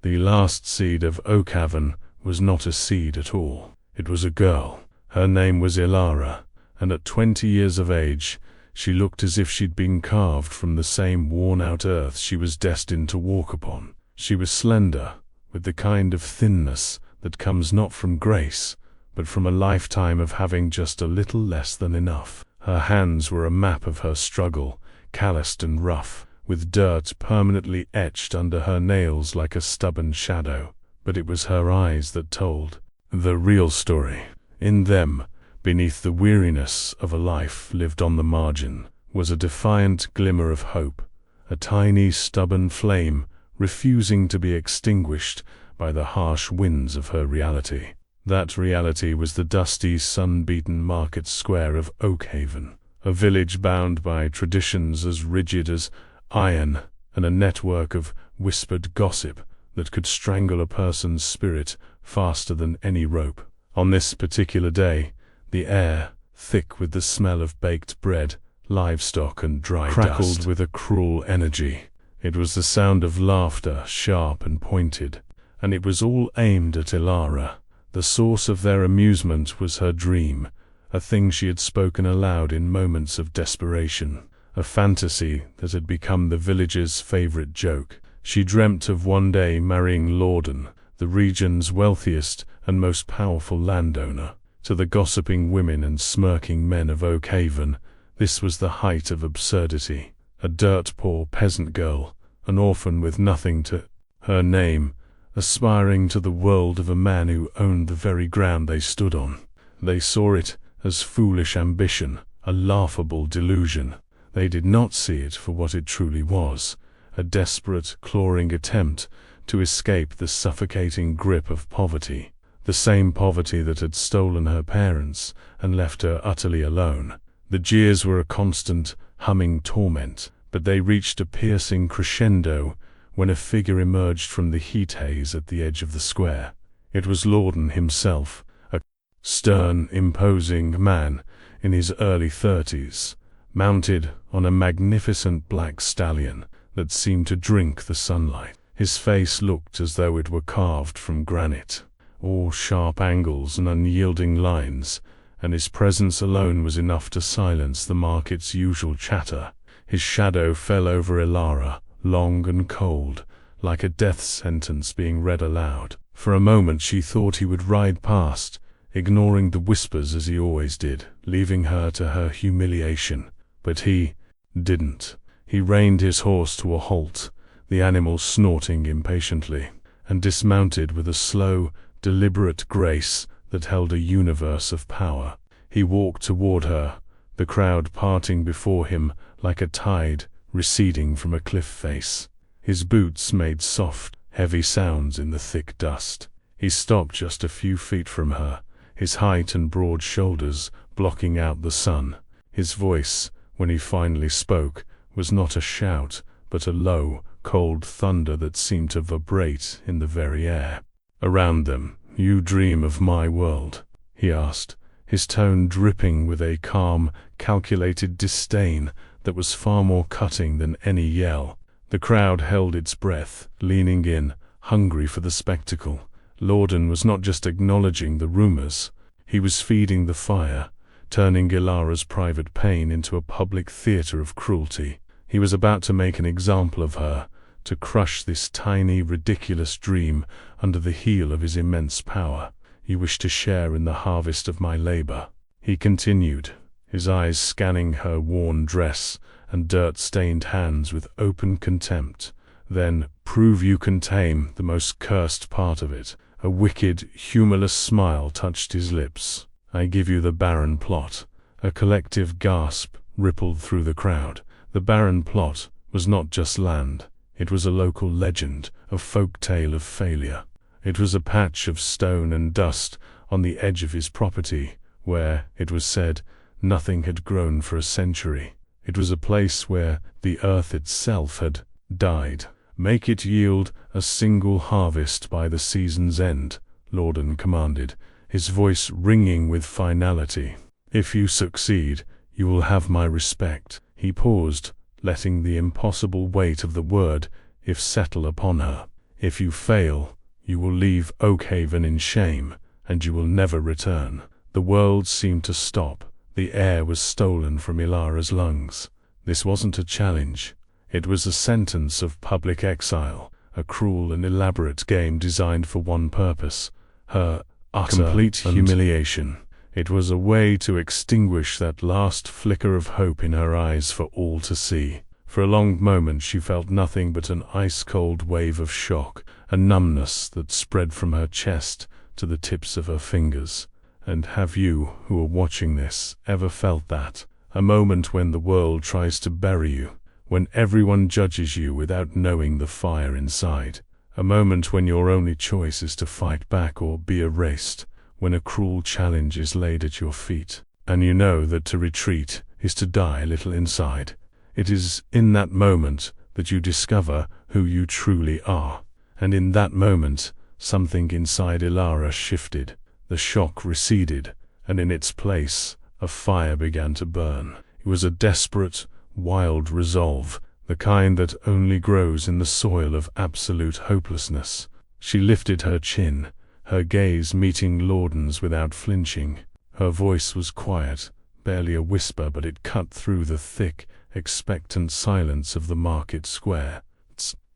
The last seed of Oakhaven was not a seed at all. It was a girl. Her name was Ilara, and at 20 years of age, she looked as if she'd been carved from the same worn-out earth she was destined to walk upon. She was slender, with the kind of thinness that comes not from grace, but from a lifetime of having just a little less than enough. Her hands were a map of her struggle, calloused and rough, with dirt permanently etched under her nails like a stubborn shadow. But it was her eyes that told the real story. In them, beneath the weariness of a life lived on the margin, was a defiant glimmer of hope, a tiny stubborn flame refusing to be extinguished by the harsh winds of her reality. That reality was the dusty, sun-beaten market square of Oakhaven, a village bound by traditions as rigid as iron and a network of whispered gossip that could strangle a person's spirit faster than any rope. On this particular day, the air, thick with the smell of baked bread, livestock and dry dust, crackled with a cruel energy. It was the sound of laughter, sharp and pointed, and it was all aimed at Ilara. The source of their amusement was her dream, a thing she had spoken aloud in moments of desperation, a fantasy that had become the village's favorite joke. She dreamt of one day marrying Lorden, the region's wealthiest and most powerful landowner. To the gossiping women and smirking men of Oakhaven, this was the height of absurdity. A dirt-poor peasant girl, an orphan with nothing to her name, aspiring to the world of a man who owned the very ground they stood on. They saw it as foolish ambition, a laughable delusion. They did not see it for what it truly was, a desperate, clawing attempt to escape the suffocating grip of poverty, the same poverty that had stolen her parents and left her utterly alone. The jeers were a constant, humming torment, but they reached a piercing crescendo when a figure emerged from the heat haze at the edge of the square. It was Lorden himself, a stern, imposing man in his early 30s, mounted on a magnificent black stallion that seemed to drink the sunlight. His face looked as though it were carved from granite, all sharp angles and unyielding lines, and his presence alone was enough to silence the market's usual chatter. His shadow fell over Ilara, long and cold, like a death sentence being read aloud. For a moment she thought he would ride past, ignoring the whispers as he always did, leaving her to her humiliation. But he didn't. He reined his horse to a halt, the animal snorting impatiently, and dismounted with a slow, deliberate grace that held a universe of power. He walked toward her, the crowd parting before him like a tide receding from a cliff face. His boots made soft, heavy sounds in the thick dust. He stopped just a few feet from her, his height and broad shoulders blocking out the sun. His voice, when he finally spoke, was not a shout, but a low, cold thunder that seemed to vibrate in the very air. Around them, "You dream of my world?" he asked, his tone dripping with a calm, calculated disdain that was far more cutting than any yell. The crowd held its breath, leaning in, hungry for the spectacle. Lorden was not just acknowledging the rumors, he was feeding the fire, turning Ilara's private pain into a public theater of cruelty. He was about to make an example of her, to crush this tiny, ridiculous dream under the heel of his immense power. "You wish to share in the harvest of my labor," he continued, his eyes scanning her worn dress and dirt-stained hands with open contempt. "Then prove you can tame the most cursed part of it." A wicked, humorless smile touched his lips. "I give you the barren plot." A collective gasp rippled through the crowd. The barren plot was not just land. It was a local legend, a folk tale of failure. It was a patch of stone and dust on the edge of his property, where, it was said, nothing had grown for a century. It was a place where the earth itself had died. "Make it yield a single harvest by the season's end," Lorden commanded, his voice ringing with finality. "If you succeed, you will have my respect." He paused, letting the impossible weight of the word "if" settle upon her. If you fail, you will leave Oakhaven in shame, and you will never return." The world seemed to stop. The air was stolen from Ilara's lungs. This wasn't a challenge. It was a sentence of public exile, a cruel and elaborate game designed for one purpose: her utter complete humiliation. It was a way to extinguish that last flicker of hope in her eyes for all to see. For a long moment she felt nothing but an ice-cold wave of shock, a numbness that spread from her chest to the tips of her fingers. And have you, who are watching this, ever felt that? A moment when the world tries to bury you, when everyone judges you without knowing the fire inside. A moment when your only choice is to fight back or be erased, when a cruel challenge is laid at your feet, and you know that to retreat is to die a little inside. It is in that moment that you discover who you truly are. And in that moment, something inside Ilara shifted. The shock receded, and in its place, a fire began to burn. It was a desperate, wild resolve, the kind that only grows in the soil of absolute hopelessness. She lifted her chin, her gaze meeting Lorden's without flinching. Her voice was quiet, barely a whisper, but it cut through the thick, expectant silence of the market square.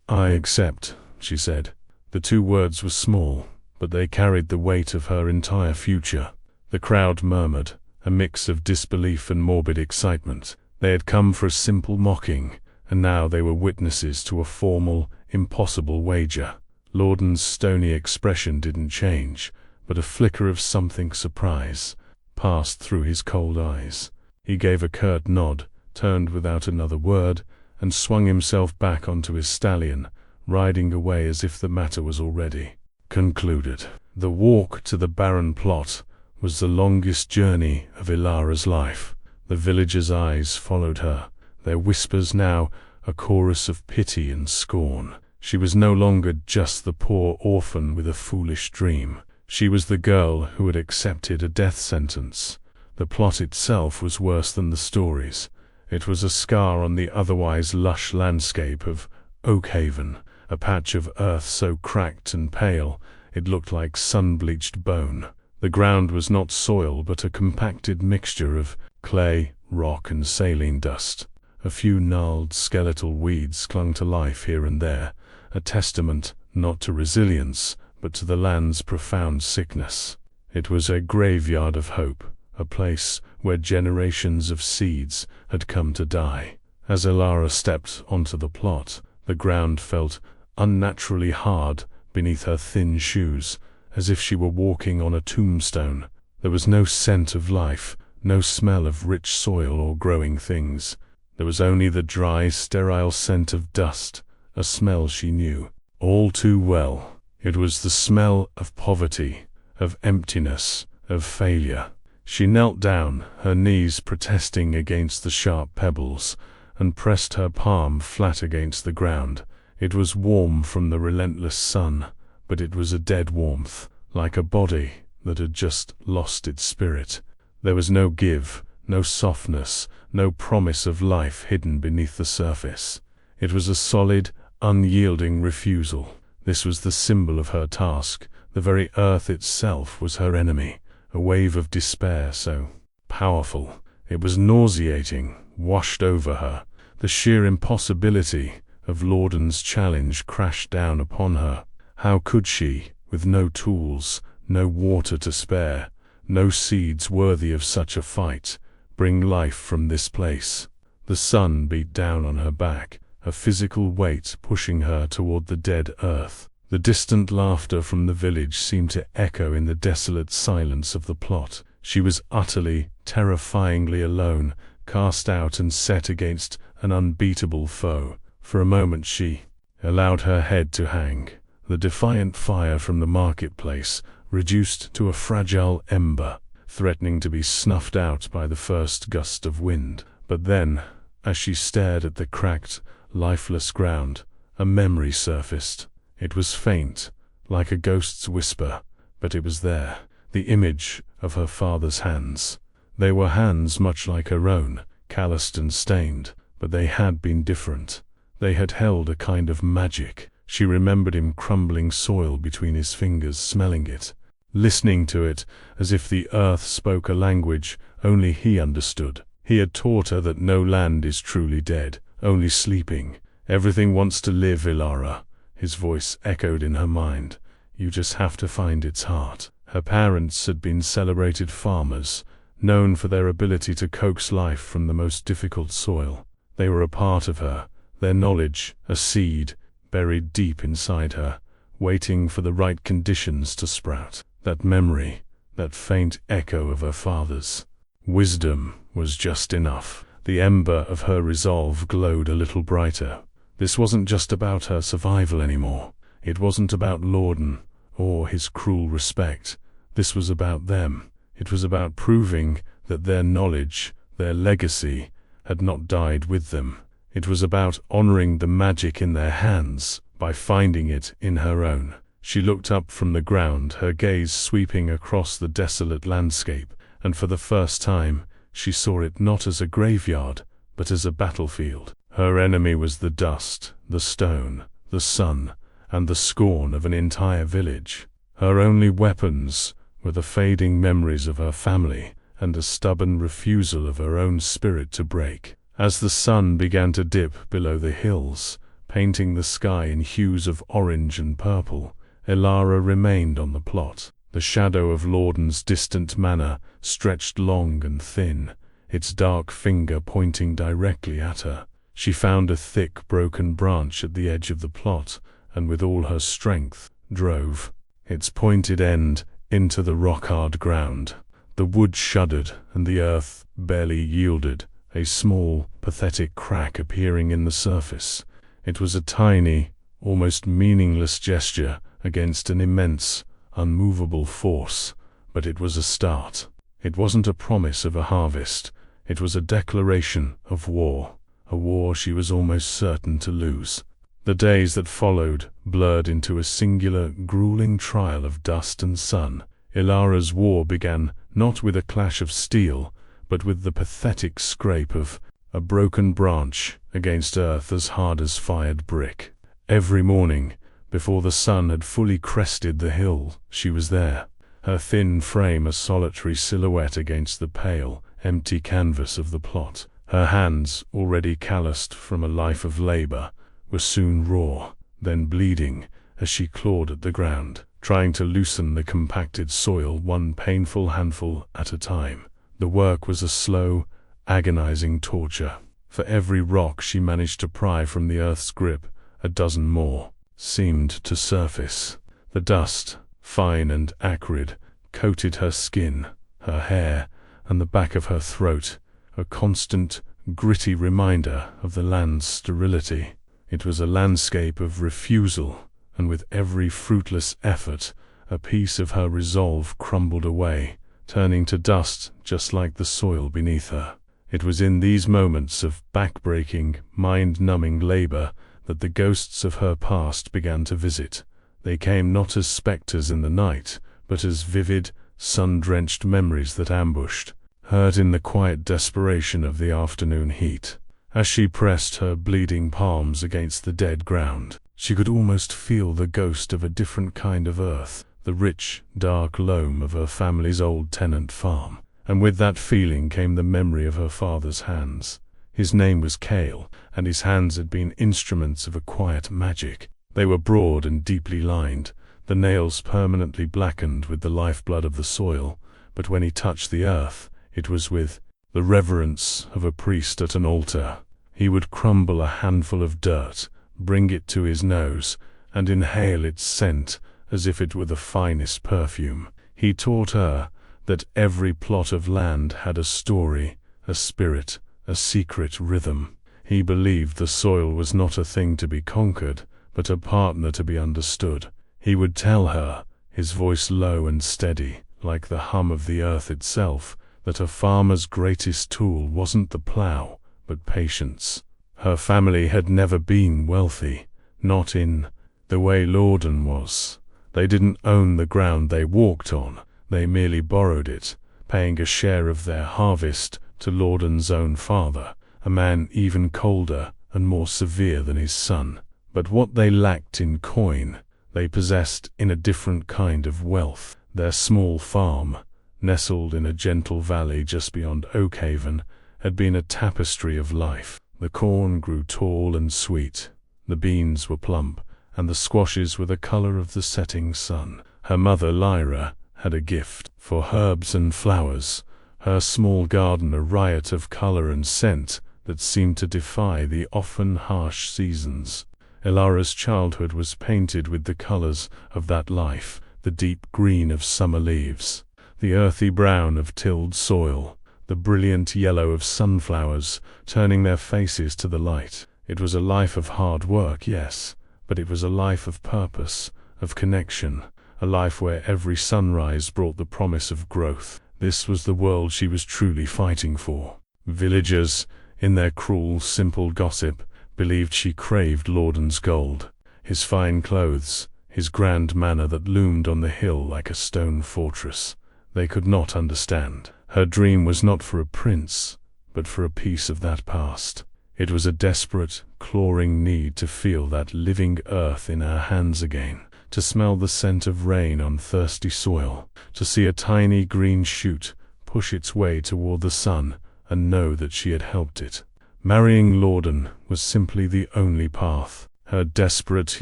"I accept," she said. The two words were small, but they carried the weight of her entire future. The crowd murmured, a mix of disbelief and morbid excitement. They had come for a simple mocking, and now they were witnesses to a formal, impossible wager. Lorden's stony expression didn't change, but a flicker of something surprise passed through his cold eyes. He gave a curt nod, turned without another word, and swung himself back onto his stallion, riding away as if the matter was already concluded. The walk to the barren plot was the longest journey of Ilara's life. The villagers' eyes followed her, their whispers now a chorus of pity and scorn. She was no longer just the poor orphan with a foolish dream. She was the girl who had accepted a death sentence. The plot itself was worse than the stories. It was a scar on the otherwise lush landscape of Oakhaven, a patch of earth so cracked and pale it looked like sun-bleached bone. The ground was not soil but a compacted mixture of clay, rock, and saline dust. A few gnarled skeletal weeds clung to life here and there, a testament not to resilience, but to the land's profound sickness. It was a graveyard of hope, a place where generations of seeds had come to die. As Ilara stepped onto the plot, the ground felt unnaturally hard beneath her thin shoes, as if she were walking on a tombstone. There was no scent of life, no smell of rich soil or growing things. There was only the dry, sterile scent of dust, a smell she knew all too well. It was the smell of poverty, of emptiness, of failure. She knelt down, her knees protesting against the sharp pebbles, and pressed her palm flat against the ground. It was warm from the relentless sun, but it was a dead warmth, like a body that had just lost its spirit. There was no give, no softness, no promise of life hidden beneath the surface. It was a solid, unyielding refusal. This was the symbol of her task. The very earth itself was her enemy, a wave of despair so powerful. It was nauseating, washed over her. The sheer impossibility of Lorden's challenge crashed down upon her. How could she, with no tools, no water to spare, no seeds worthy of such a fight, bring life from this place? The sun beat down on her back, a physical weight pushing her toward the dead earth. The distant laughter from the village seemed to echo in the desolate silence of the plot. She was utterly, terrifyingly alone, cast out and set against an unbeatable foe. For a moment she allowed her head to hang. The defiant fire from the marketplace reduced to a fragile ember, threatening to be snuffed out by the first gust of wind. But then, as she stared at the cracked, lifeless ground, a memory surfaced. It was faint, like a ghost's whisper, but it was there. The image of her father's hands. They were hands much like her own, calloused and stained, but they had been different. They had held a kind of magic. She remembered him crumbling soil between his fingers, smelling it, listening to it as if the earth spoke a language only he understood. He had taught her that no land is truly dead, only sleeping. Everything wants to live, Ilara. His voice echoed in her mind. You just have to find its heart. Her parents had been celebrated farmers, known for their ability to coax life from the most difficult soil. They were a part of her, their knowledge, a seed, buried deep inside her, waiting for the right conditions to sprout. That memory, that faint echo of her father's wisdom was just enough. The ember of her resolve glowed a little brighter. This wasn't just about her survival anymore. It wasn't about Lorden or his cruel respect. This was about them. It was about proving that their knowledge, their legacy, had not died with them. It was about honoring the magic in their hands by finding it in her own. She looked up from the ground, her gaze sweeping across the desolate landscape, and for the first time, she saw it not as a graveyard, but as a battlefield. Her enemy was the dust, the stone, the sun, and the scorn of an entire village. Her only weapons were the fading memories of her family and a stubborn refusal of her own spirit to break. As the sun began to dip below the hills, painting the sky in hues of orange and purple, Ilara remained on the plot. The shadow of Lorden's distant manor stretched long and thin, its dark finger pointing directly at her. She found a thick, broken branch at the edge of the plot, and with all her strength, drove its pointed end into the rock-hard ground. The wood shuddered, and the earth barely yielded, a small, pathetic crack appearing in the surface. It was a tiny, almost meaningless gesture against an immense, unmovable force, but it was a start. It wasn't a promise of a harvest, it was a declaration of war, a war she was almost certain to lose. The days that followed blurred into a singular, grueling trial of dust and sun. Ilara's war began not with a clash of steel, but with the pathetic scrape of a broken branch against earth as hard as fired brick. Every morning, before the sun had fully crested the hill, she was there, her thin frame a solitary silhouette against the pale, empty canvas of the plot. Her hands, already calloused from a life of labor, were soon raw, then bleeding as she clawed at the ground, trying to loosen the compacted soil one painful handful at a time. The work was a slow, agonizing torture. For every rock she managed to pry from the earth's grip, a dozen more seemed to surface. The dust, fine and acrid, coated her skin, her hair, and the back of her throat, a constant, gritty reminder of the land's sterility. It was a landscape of refusal, and with every fruitless effort, a piece of her resolve crumbled away, turning to dust just like the soil beneath her. It was in these moments of back-breaking, mind-numbing labor that the ghosts of her past began to visit. They came not as specters in the night, but as vivid, sun-drenched memories that ambushed, hurt in the quiet desperation of the afternoon heat. As she pressed her bleeding palms against the dead ground, she could almost feel the ghost of a different kind of earth, the rich, dark loam of her family's old tenant farm. And with that feeling came the memory of her father's hands. His name was Kale, and his hands had been instruments of a quiet magic. They were broad and deeply lined, the nails permanently blackened with the lifeblood of the soil, but when he touched the earth, it was with the reverence of a priest at an altar. He would crumble a handful of dirt, bring it to his nose, and inhale its scent as if it were the finest perfume. He taught her that every plot of land had a story, a spirit, a secret rhythm. He believed the soil was not a thing to be conquered, but a partner to be understood. He would tell her, his voice low and steady, like the hum of the earth itself, that a farmer's greatest tool wasn't the plow, but patience. Her family had never been wealthy, not in the way Lorden was. They didn't own the ground they walked on, they merely borrowed it, paying a share of their harvest to Lorden's own father, a man even colder and more severe than his son. But what they lacked in coin, they possessed in a different kind of wealth. Their small farm, nestled in a gentle valley just beyond Oakhaven, had been a tapestry of life. The corn grew tall and sweet, the beans were plump, and the squashes were the color of the setting sun. Her mother, Lyra, had a gift for herbs and flowers, her small garden a riot of color and scent that seemed to defy the often harsh seasons. Ilara's childhood was painted with the colors of that life, the deep green of summer leaves, the earthy brown of tilled soil, the brilliant yellow of sunflowers turning their faces to the light. It was a life of hard work, yes, but it was a life of purpose, of connection, a life where every sunrise brought the promise of growth. This was the world she was truly fighting for. Villagers, in their cruel, simple gossip, believed she craved Lordan's gold, his fine clothes, his grand manor that loomed on the hill like a stone fortress. They could not understand. Her dream was not for a prince, but for a piece of that past. It was a desperate, clawing need to feel that living earth in her hands again, to smell the scent of rain on thirsty soil, to see a tiny green shoot push its way toward the sun and know that she had helped it. Marrying Lordan was simply the only path her desperate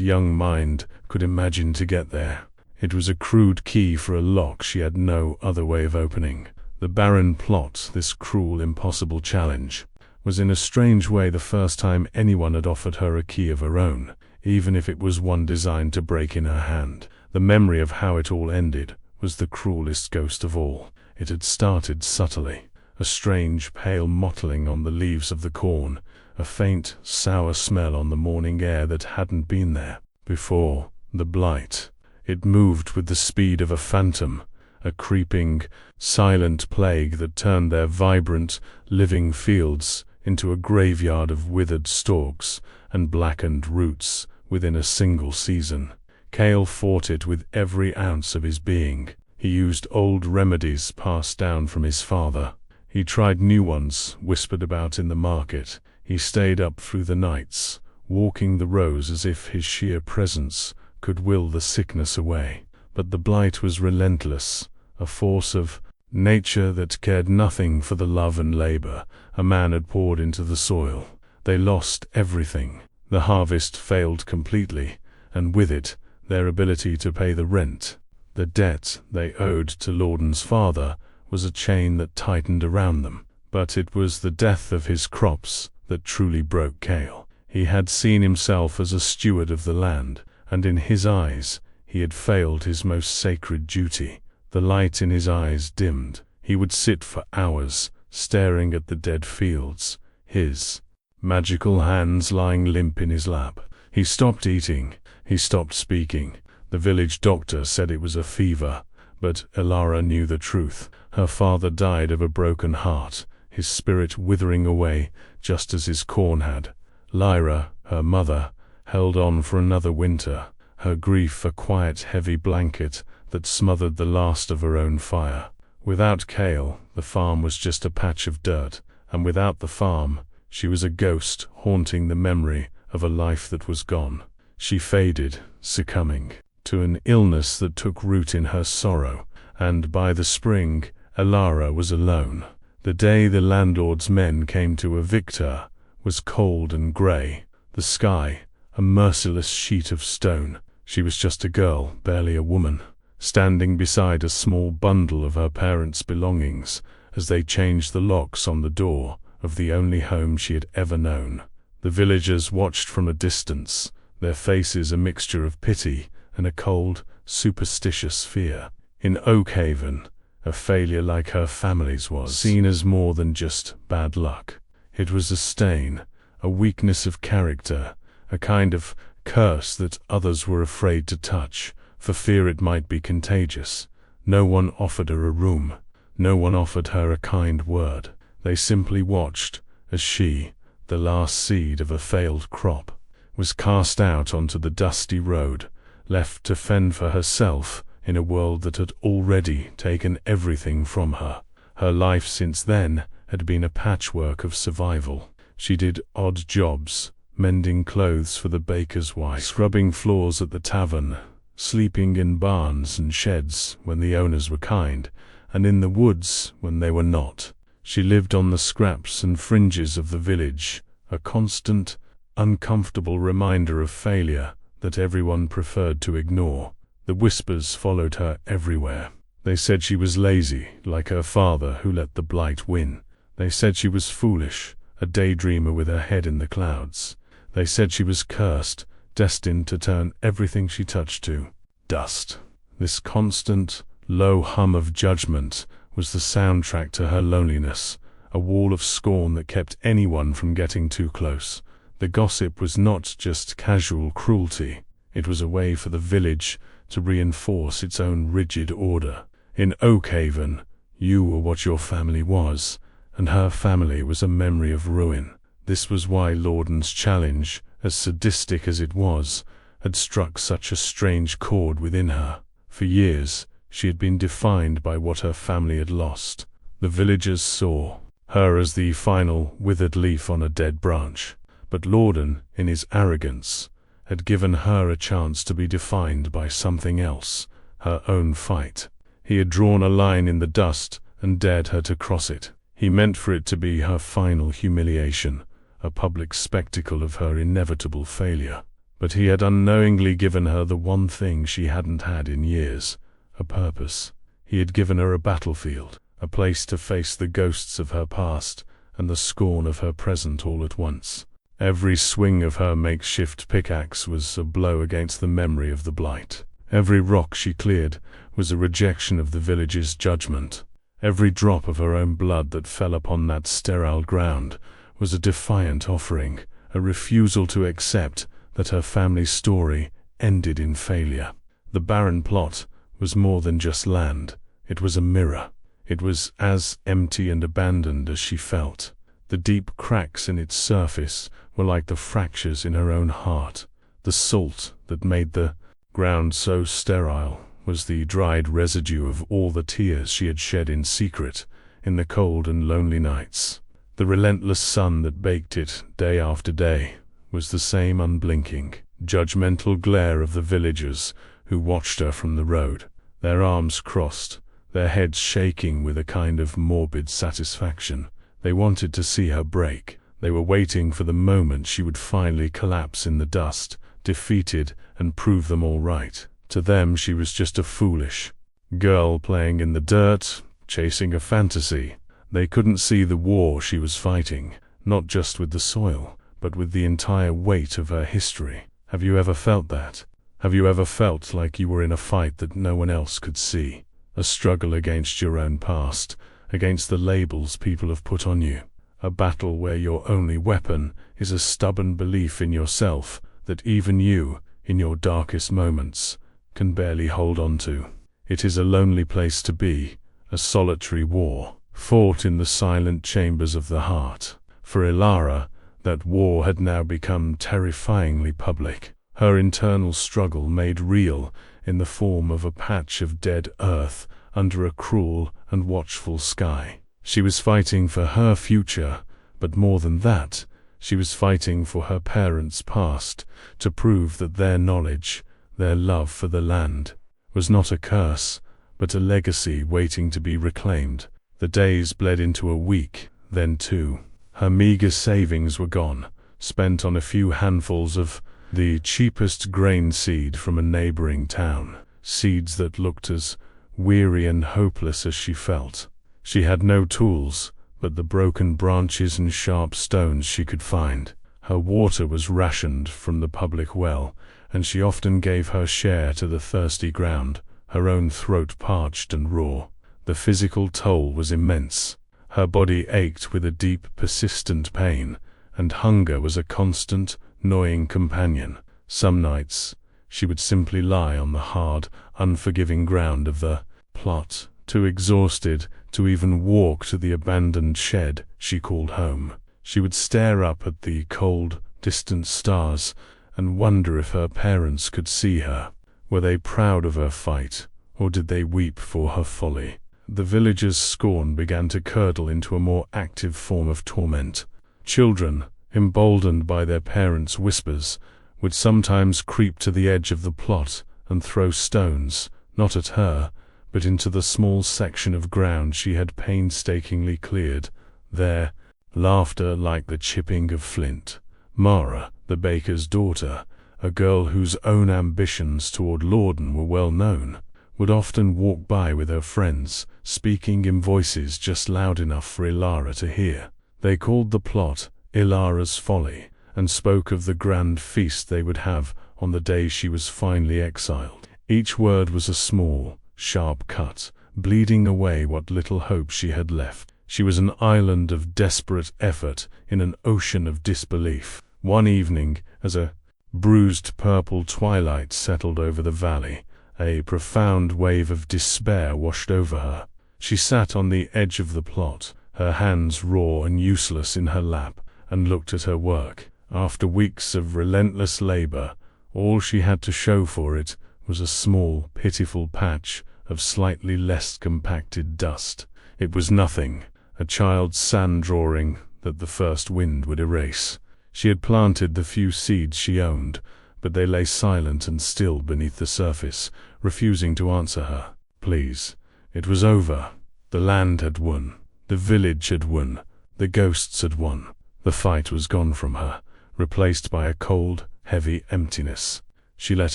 young mind could imagine to get there. It was a crude key for a lock she had no other way of opening. The barren plot, this cruel, impossible challenge, was in a strange way the first time anyone had offered her a key of her own, even if it was one designed to break in her hand. The memory of how it all ended was the cruelest ghost of all. It had started subtly, a strange pale mottling on the leaves of the corn, a faint, sour smell on the morning air that hadn't been there before. The blight. It moved with the speed of a phantom, a creeping, silent plague that turned their vibrant, living fields into a graveyard of withered stalks and blackened roots within a single season. Cale fought it with every ounce of his being. He used old remedies passed down from his father. He tried new ones whispered about in the market. He stayed up through the nights, walking the rows as if his sheer presence could will the sickness away. But the blight was relentless, a force of nature that cared nothing for the love and labor a man had poured into the soil. They lost everything. The harvest failed completely, and with it, their ability to pay the rent. The debt they owed to Lordan's father was a chain that tightened around them. But it was the death of his crops that truly broke Cale. He had seen himself as a steward of the land, and in his eyes, he had failed his most sacred duty. The light in his eyes dimmed. He would sit for hours, staring at the dead fields, his magical hands lying limp in his lap. He stopped eating. He stopped speaking. The village doctor said it was a fever, but Ilara knew the truth. Her father died of a broken heart, his spirit withering away just as his corn had. Lyra, her mother, held on for another winter, her grief a quiet, heavy blanket that smothered the last of her own fire. Without Cale, the farm was just a patch of dirt, and without the farm, she was a ghost haunting the memory of a life that was gone. She faded, succumbing to an illness that took root in her sorrow, and by the spring, Ilara was alone. The day the landlord's men came to evict her was cold and grey, the sky a merciless sheet of stone. She was just a girl, barely a woman, standing beside a small bundle of her parents' belongings as they changed the locks on the door of the only home she had ever known. The villagers watched from a distance, their faces a mixture of pity and a cold, superstitious fear. In Oakhaven, a failure like her family's was seen as more than just bad luck. It was a stain, a weakness of character, a kind of curse that others were afraid to touch, for fear it might be contagious. No one offered her a room. No one offered her a kind word. They simply watched as she, the last seed of a failed crop, was cast out onto the dusty road, left to fend for herself in a world that had already taken everything from her. Her life since then had been a patchwork of survival. She did odd jobs, mending clothes for the baker's wife, scrubbing floors at the tavern, sleeping in barns and sheds when the owners were kind, and in the woods when they were not. She lived on the scraps and fringes of the village, a constant, uncomfortable reminder of failure that everyone preferred to ignore. The whispers followed her everywhere. They said she was lazy, like her father who let the blight win. They said she was foolish, a daydreamer with her head in the clouds. They said she was cursed, destined to turn everything she touched to dust. This constant, low hum of judgment was the soundtrack to her loneliness, a wall of scorn that kept anyone from getting too close. The gossip was not just casual cruelty, it was a way for the village to reinforce its own rigid order. In Oakhaven, you were what your family was, and her family was a memory of ruin. This was why Lordan's challenge, as sadistic as it was, had struck such a strange chord within her. For years, she had been defined by what her family had lost. The villagers saw her as the final withered leaf on a dead branch. But Lordan, in his arrogance, had given her a chance to be defined by something else, her own fight. He had drawn a line in the dust and dared her to cross it. He meant for it to be her final humiliation, a public spectacle of her inevitable failure. But he had unknowingly given her the one thing she hadn't had in years, a purpose. He had given her a battlefield, a place to face the ghosts of her past and the scorn of her present all at once. Every swing of her makeshift pickaxe was a blow against the memory of the blight. Every rock she cleared was a rejection of the village's judgment. Every drop of her own blood that fell upon that sterile ground was a defiant offering, a refusal to accept that her family's story ended in failure. The barren plot was more than just land. It was a mirror. It was as empty and abandoned as she felt. The deep cracks in its surface were like the fractures in her own heart. The salt that made the ground so sterile was the dried residue of all the tears she had shed in secret in the cold and lonely nights. The relentless sun that baked it day after day was the same unblinking, judgmental glare of the villagers who watched her from the road, their arms crossed, their heads shaking with a kind of morbid satisfaction. They wanted to see her break. They were waiting for the moment she would finally collapse in the dust, defeated, and prove them all right. To them she was just a foolish girl playing in the dirt, chasing a fantasy. They couldn't see the war she was fighting, not just with the soil, but with the entire weight of her history. Have you ever felt that? Have you ever felt like you were in a fight that no one else could see? A struggle against your own past, against the labels people have put on you. A battle where your only weapon is a stubborn belief in yourself that even you, in your darkest moments, can barely hold on to. It is a lonely place to be, a solitary war, fought in the silent chambers of the heart. For Elara, that war had now become terrifyingly public. Her internal struggle made real in the form of a patch of dead earth under a cruel and watchful sky. She was fighting for her future, but more than that, she was fighting for her parents' past, to prove that their knowledge, their love for the land, was not a curse, but a legacy waiting to be reclaimed. The days bled into a week, then two. Her meager savings were gone, spent on a few handfuls of the cheapest grain seed from a neighboring town, seeds that looked as weary and hopeless as she felt. She had no tools, but the broken branches and sharp stones she could find. Her water was rationed from the public well, and she often gave her share to the thirsty ground, her own throat parched and raw. The physical toll was immense. Her body ached with a deep, persistent pain, and hunger was a constant, gnawing companion. Some nights, she would simply lie on the hard, unforgiving ground of the plot, too exhausted to even walk to the abandoned shed she called home. She would stare up at the cold, distant stars and wonder if her parents could see her. Were they proud of her fight, or did they weep for her folly? The villagers' scorn began to curdle into a more active form of torment. Children, emboldened by their parents' whispers, would sometimes creep to the edge of the plot and throw stones, not at her, but into the small section of ground she had painstakingly cleared. There, laughter like the chipping of flint. Mara, the baker's daughter, a girl whose own ambitions toward Lorden were well known, would often walk by with her friends, speaking in voices just loud enough for Ilara to hear. They called the plot Ilara's Folly, and spoke of the grand feast they would have on the day she was finally exiled. Each word was a small, sharp cut, bleeding away what little hope she had left. She was an island of desperate effort in an ocean of disbelief. One evening, as a bruised purple twilight settled over the valley, a profound wave of despair washed over her. She sat on the edge of the plot, her hands raw and useless in her lap, and looked at her work. After weeks of relentless labor, all she had to show for it was a small, pitiful patch of slightly less compacted dust. It was nothing, a child's sand drawing that the first wind would erase. She had planted the few seeds she owned, but they lay silent and still beneath the surface, refusing to answer her. Please. It was over. The land had won. The village had won. The ghosts had won. The fight was gone from her, replaced by a cold, heavy emptiness. She let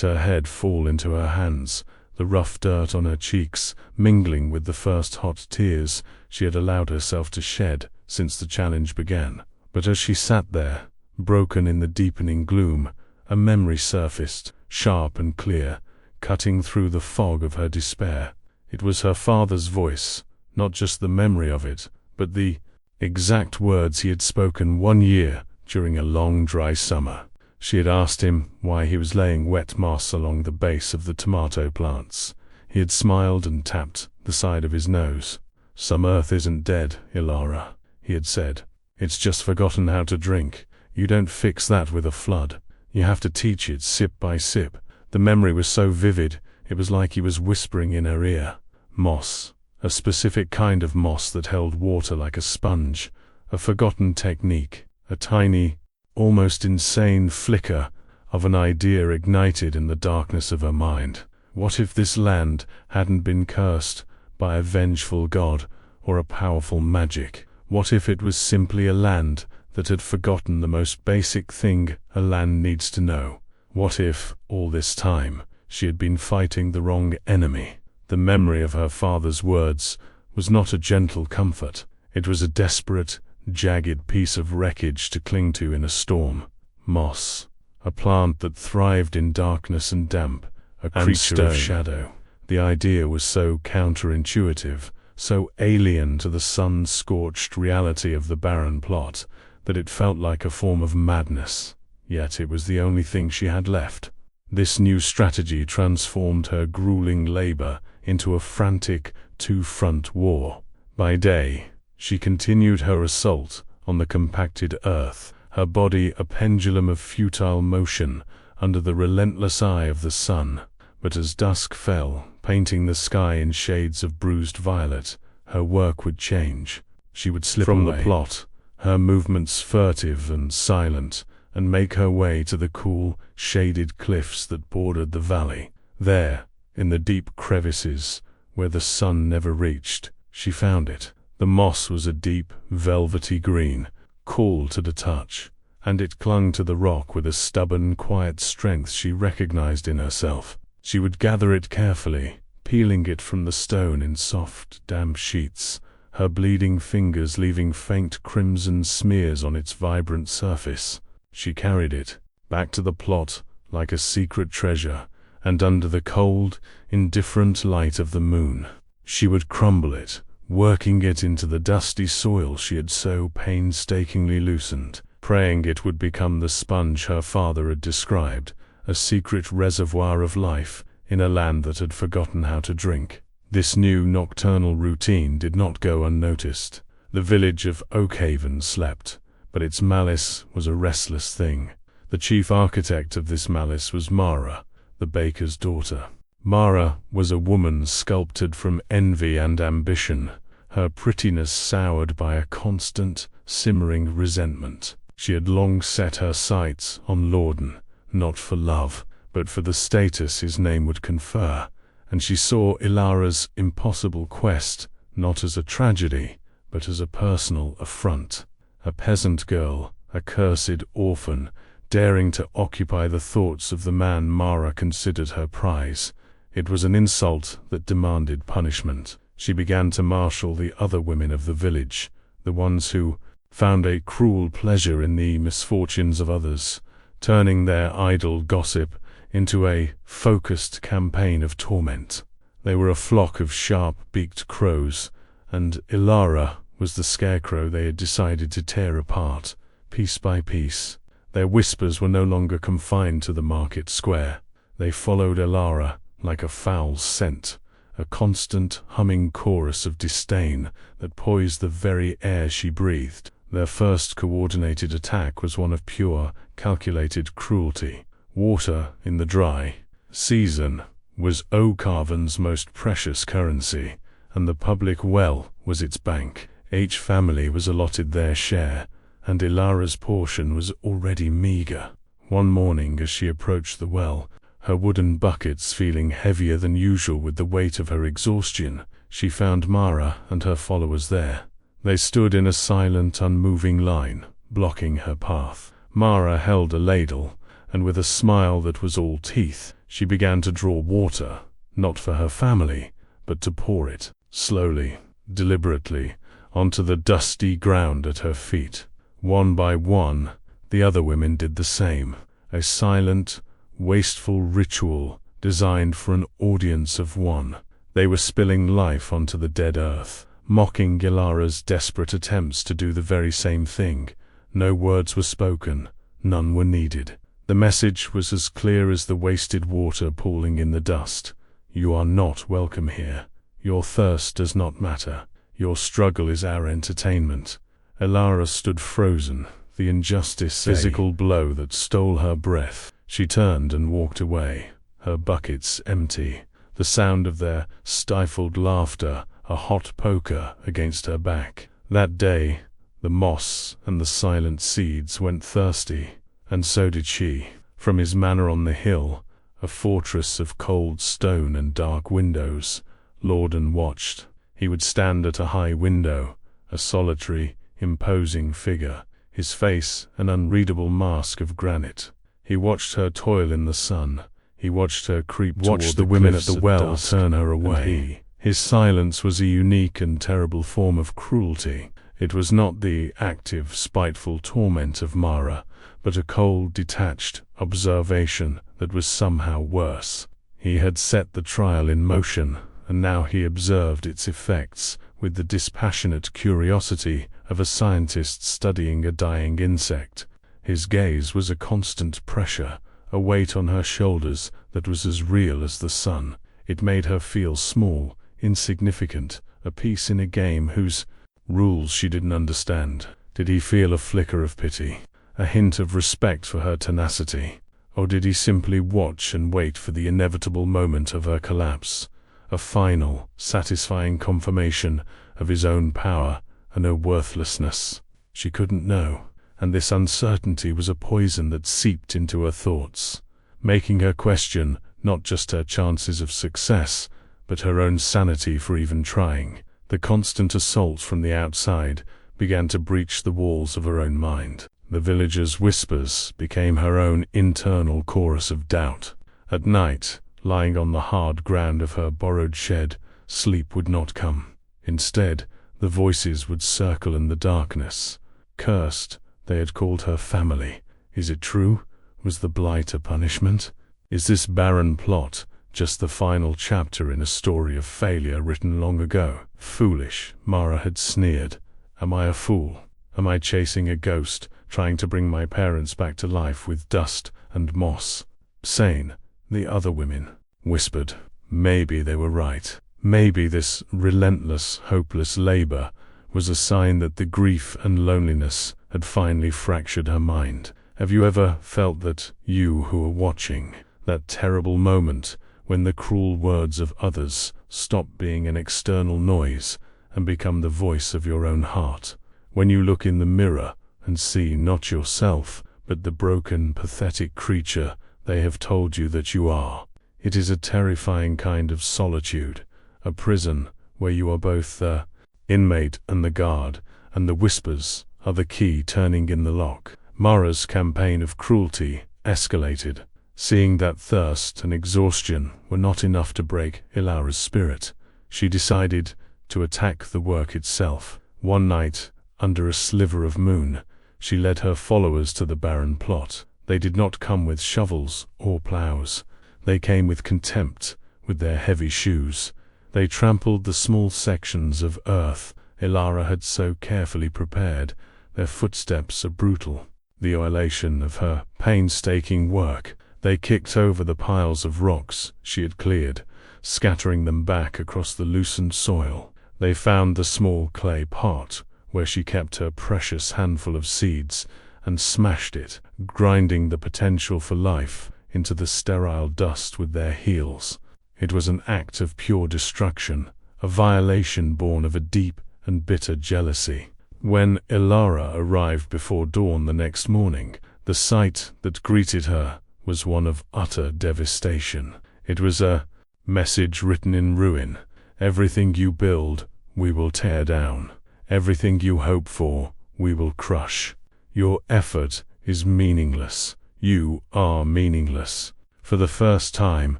her head fall into her hands, the rough dirt on her cheeks mingling with the first hot tears she had allowed herself to shed since the challenge began. But as she sat there, broken in the deepening gloom, a memory surfaced, sharp and clear, cutting through the fog of her despair. It was her father's voice, not just the memory of it, but the exact words he had spoken 1 year during a long dry summer. She had asked him why he was laying wet moss along the base of the tomato plants. He had smiled and tapped the side of his nose. "Some earth isn't dead, Ilara," he had said. "It's just forgotten how to drink. You don't fix that with a flood. You have to teach it sip by sip." The memory was so vivid, it was like he was whispering in her ear. Moss, a specific kind of moss that held water like a sponge, a forgotten technique, a tiny, almost insane flicker of an idea ignited in the darkness of her mind. What if this land hadn't been cursed by a vengeful god or a powerful magic? What if it was simply a land that had forgotten the most basic thing a land needs to know? What if, all this time, she had been fighting the wrong enemy? The memory of her father's words was not a gentle comfort. It was a desperate, jagged piece of wreckage to cling to in a storm. Moss, a plant that thrived in darkness and damp, a creature of shadow. The idea was so counterintuitive, so alien to the sun-scorched reality of the barren plot, that it felt like a form of madness. Yet it was the only thing she had left. This new strategy transformed her grueling labor into a frantic, two-front war. By day, she continued her assault on the compacted earth, her body a pendulum of futile motion under the relentless eye of the sun. But as dusk fell, painting the sky in shades of bruised violet, her work would change. She would slip from the plot, her movements furtive and silent, and make her way to the cool, shaded cliffs that bordered the valley. There, in the deep crevices, where the sun never reached, she found it. The moss was a deep, velvety green, cool to the touch, and it clung to the rock with a stubborn, quiet strength she recognized in herself. She would gather it carefully, peeling it from the stone in soft, damp sheets, her bleeding fingers leaving faint crimson smears on its vibrant surface. She carried it back to the plot like a secret treasure, and under the cold, indifferent light of the moon, she would crumble it, working it into the dusty soil she had so painstakingly loosened, praying it would become the sponge her father had described, a secret reservoir of life in a land that had forgotten how to drink. This new nocturnal routine did not go unnoticed. The village of Oakhaven slept, but its malice was a restless thing. The chief architect of this malice was Mara, the baker's daughter. Mara was a woman sculpted from envy and ambition, her prettiness soured by a constant, simmering resentment. She had long set her sights on Lordan, not for love, but for the status his name would confer, and she saw Ilara's impossible quest not as a tragedy, but as a personal affront. A peasant girl, a cursed orphan, daring to occupy the thoughts of the man Mara considered her prize. It was an insult that demanded punishment. She began to marshal the other women of the village, the ones who found a cruel pleasure in the misfortunes of others, turning their idle gossip into a focused campaign of torment. They were a flock of sharp-beaked crows, and Ilara was the scarecrow they had decided to tear apart, piece by piece. Their whispers were no longer confined to the market square. They followed Ilara like a foul scent, a constant humming chorus of disdain that poised the very air she breathed. Their first coordinated attack was one of pure, calculated cruelty. Water in the dry season was O'Carvan's most precious currency, and the public well was its bank. Each family was allotted their share, and Ilara's portion was already meager. One morning as she approached the well, her wooden buckets feeling heavier than usual with the weight of her exhaustion, she found Mara and her followers there. They stood in a silent, unmoving line, blocking her path. Mara held a ladle, and with a smile that was all teeth, she began to draw water, not for her family, but to pour it, slowly, deliberately, onto the dusty ground at her feet. One by one, the other women did the same, a silent, wasteful ritual designed for an audience of one. They were spilling life onto the dead earth, mocking Ilara's desperate attempts to do the very same thing. No words were spoken, none were needed. The message was as clear as the wasted water pooling in the dust. You are not welcome here. Your thirst does not matter. Your struggle is our entertainment. Ilara stood frozen, the injustice physical blow that stole her breath. She turned and walked away, her buckets empty, the sound of their stifled laughter a hot poker against her back. That day, the moss and the silent seeds went thirsty, and so did she. From his manor on the hill, a fortress of cold stone and dark windows, Lordan watched. He would stand at a high window, a solitary, imposing figure, his face an unreadable mask of granite. He watched her toil in the sun. He watched her creep toward the women at the well turn her away. His silence was a unique and terrible form of cruelty. It was not the active, spiteful torment of Mara, but a cold, detached observation that was somehow worse. He had set the trial in motion, and now he observed its effects with the dispassionate curiosity of a scientist studying a dying insect. His gaze was a constant pressure, a weight on her shoulders that was as real as the sun. It made her feel small, insignificant, a piece in a game whose rules she didn't understand. Did he feel a flicker of pity, a hint of respect for her tenacity, or did he simply watch and wait for the inevitable moment of her collapse, a final, satisfying confirmation of his own power and her worthlessness? She couldn't know, and this uncertainty was a poison that seeped into her thoughts, making her question not just her chances of success, but her own sanity for even trying. The constant assault from the outside began to breach the walls of her own mind. The villagers' whispers became her own internal chorus of doubt. At night, lying on the hard ground of her borrowed shed, sleep would not come. Instead, the voices would circle in the darkness. Cursed, they had called her family. Is it true? Was the blight a punishment? Is this barren plot just the final chapter in a story of failure written long ago? Foolish, Mara had sneered. Am I a fool? Am I chasing a ghost, trying to bring my parents back to life with dust and moss? Sane, the other women whispered. Maybe they were right. Maybe this relentless, hopeless labor was a sign that the grief and loneliness had finally fractured her mind. Have you ever felt that, you who are watching, that terrible moment when the cruel words of others stop being an external noise and become the voice of your own heart? When you look in the mirror and see not yourself, but the broken, pathetic creature they have told you that you are. It is a terrifying kind of solitude, a prison where you are both the inmate and the guard, and the whispers are the key turning in the lock. Mara's campaign of cruelty escalated. Seeing that thirst and exhaustion were not enough to break Ilara's spirit, she decided to attack the work itself. One night, under a sliver of moon, she led her followers to the barren plot. They did not come with shovels or plows. They came with contempt, with their heavy shoes. They trampled the small sections of earth Ilara had so carefully prepared. Their footsteps are brutal, the elation of her painstaking work. They kicked over the piles of rocks she had cleared, scattering them back across the loosened soil. They found the small clay pot where she kept her precious handful of seeds and smashed it, grinding the potential for life into the sterile dust with their heels. It was an act of pure destruction, a violation born of a deep and bitter jealousy. When Ilara arrived before dawn the next morning, the sight that greeted her was one of utter devastation. It was a message written in ruin. Everything you build, we will tear down. Everything you hope for, we will crush. Your effort is meaningless. You are meaningless. For the first time,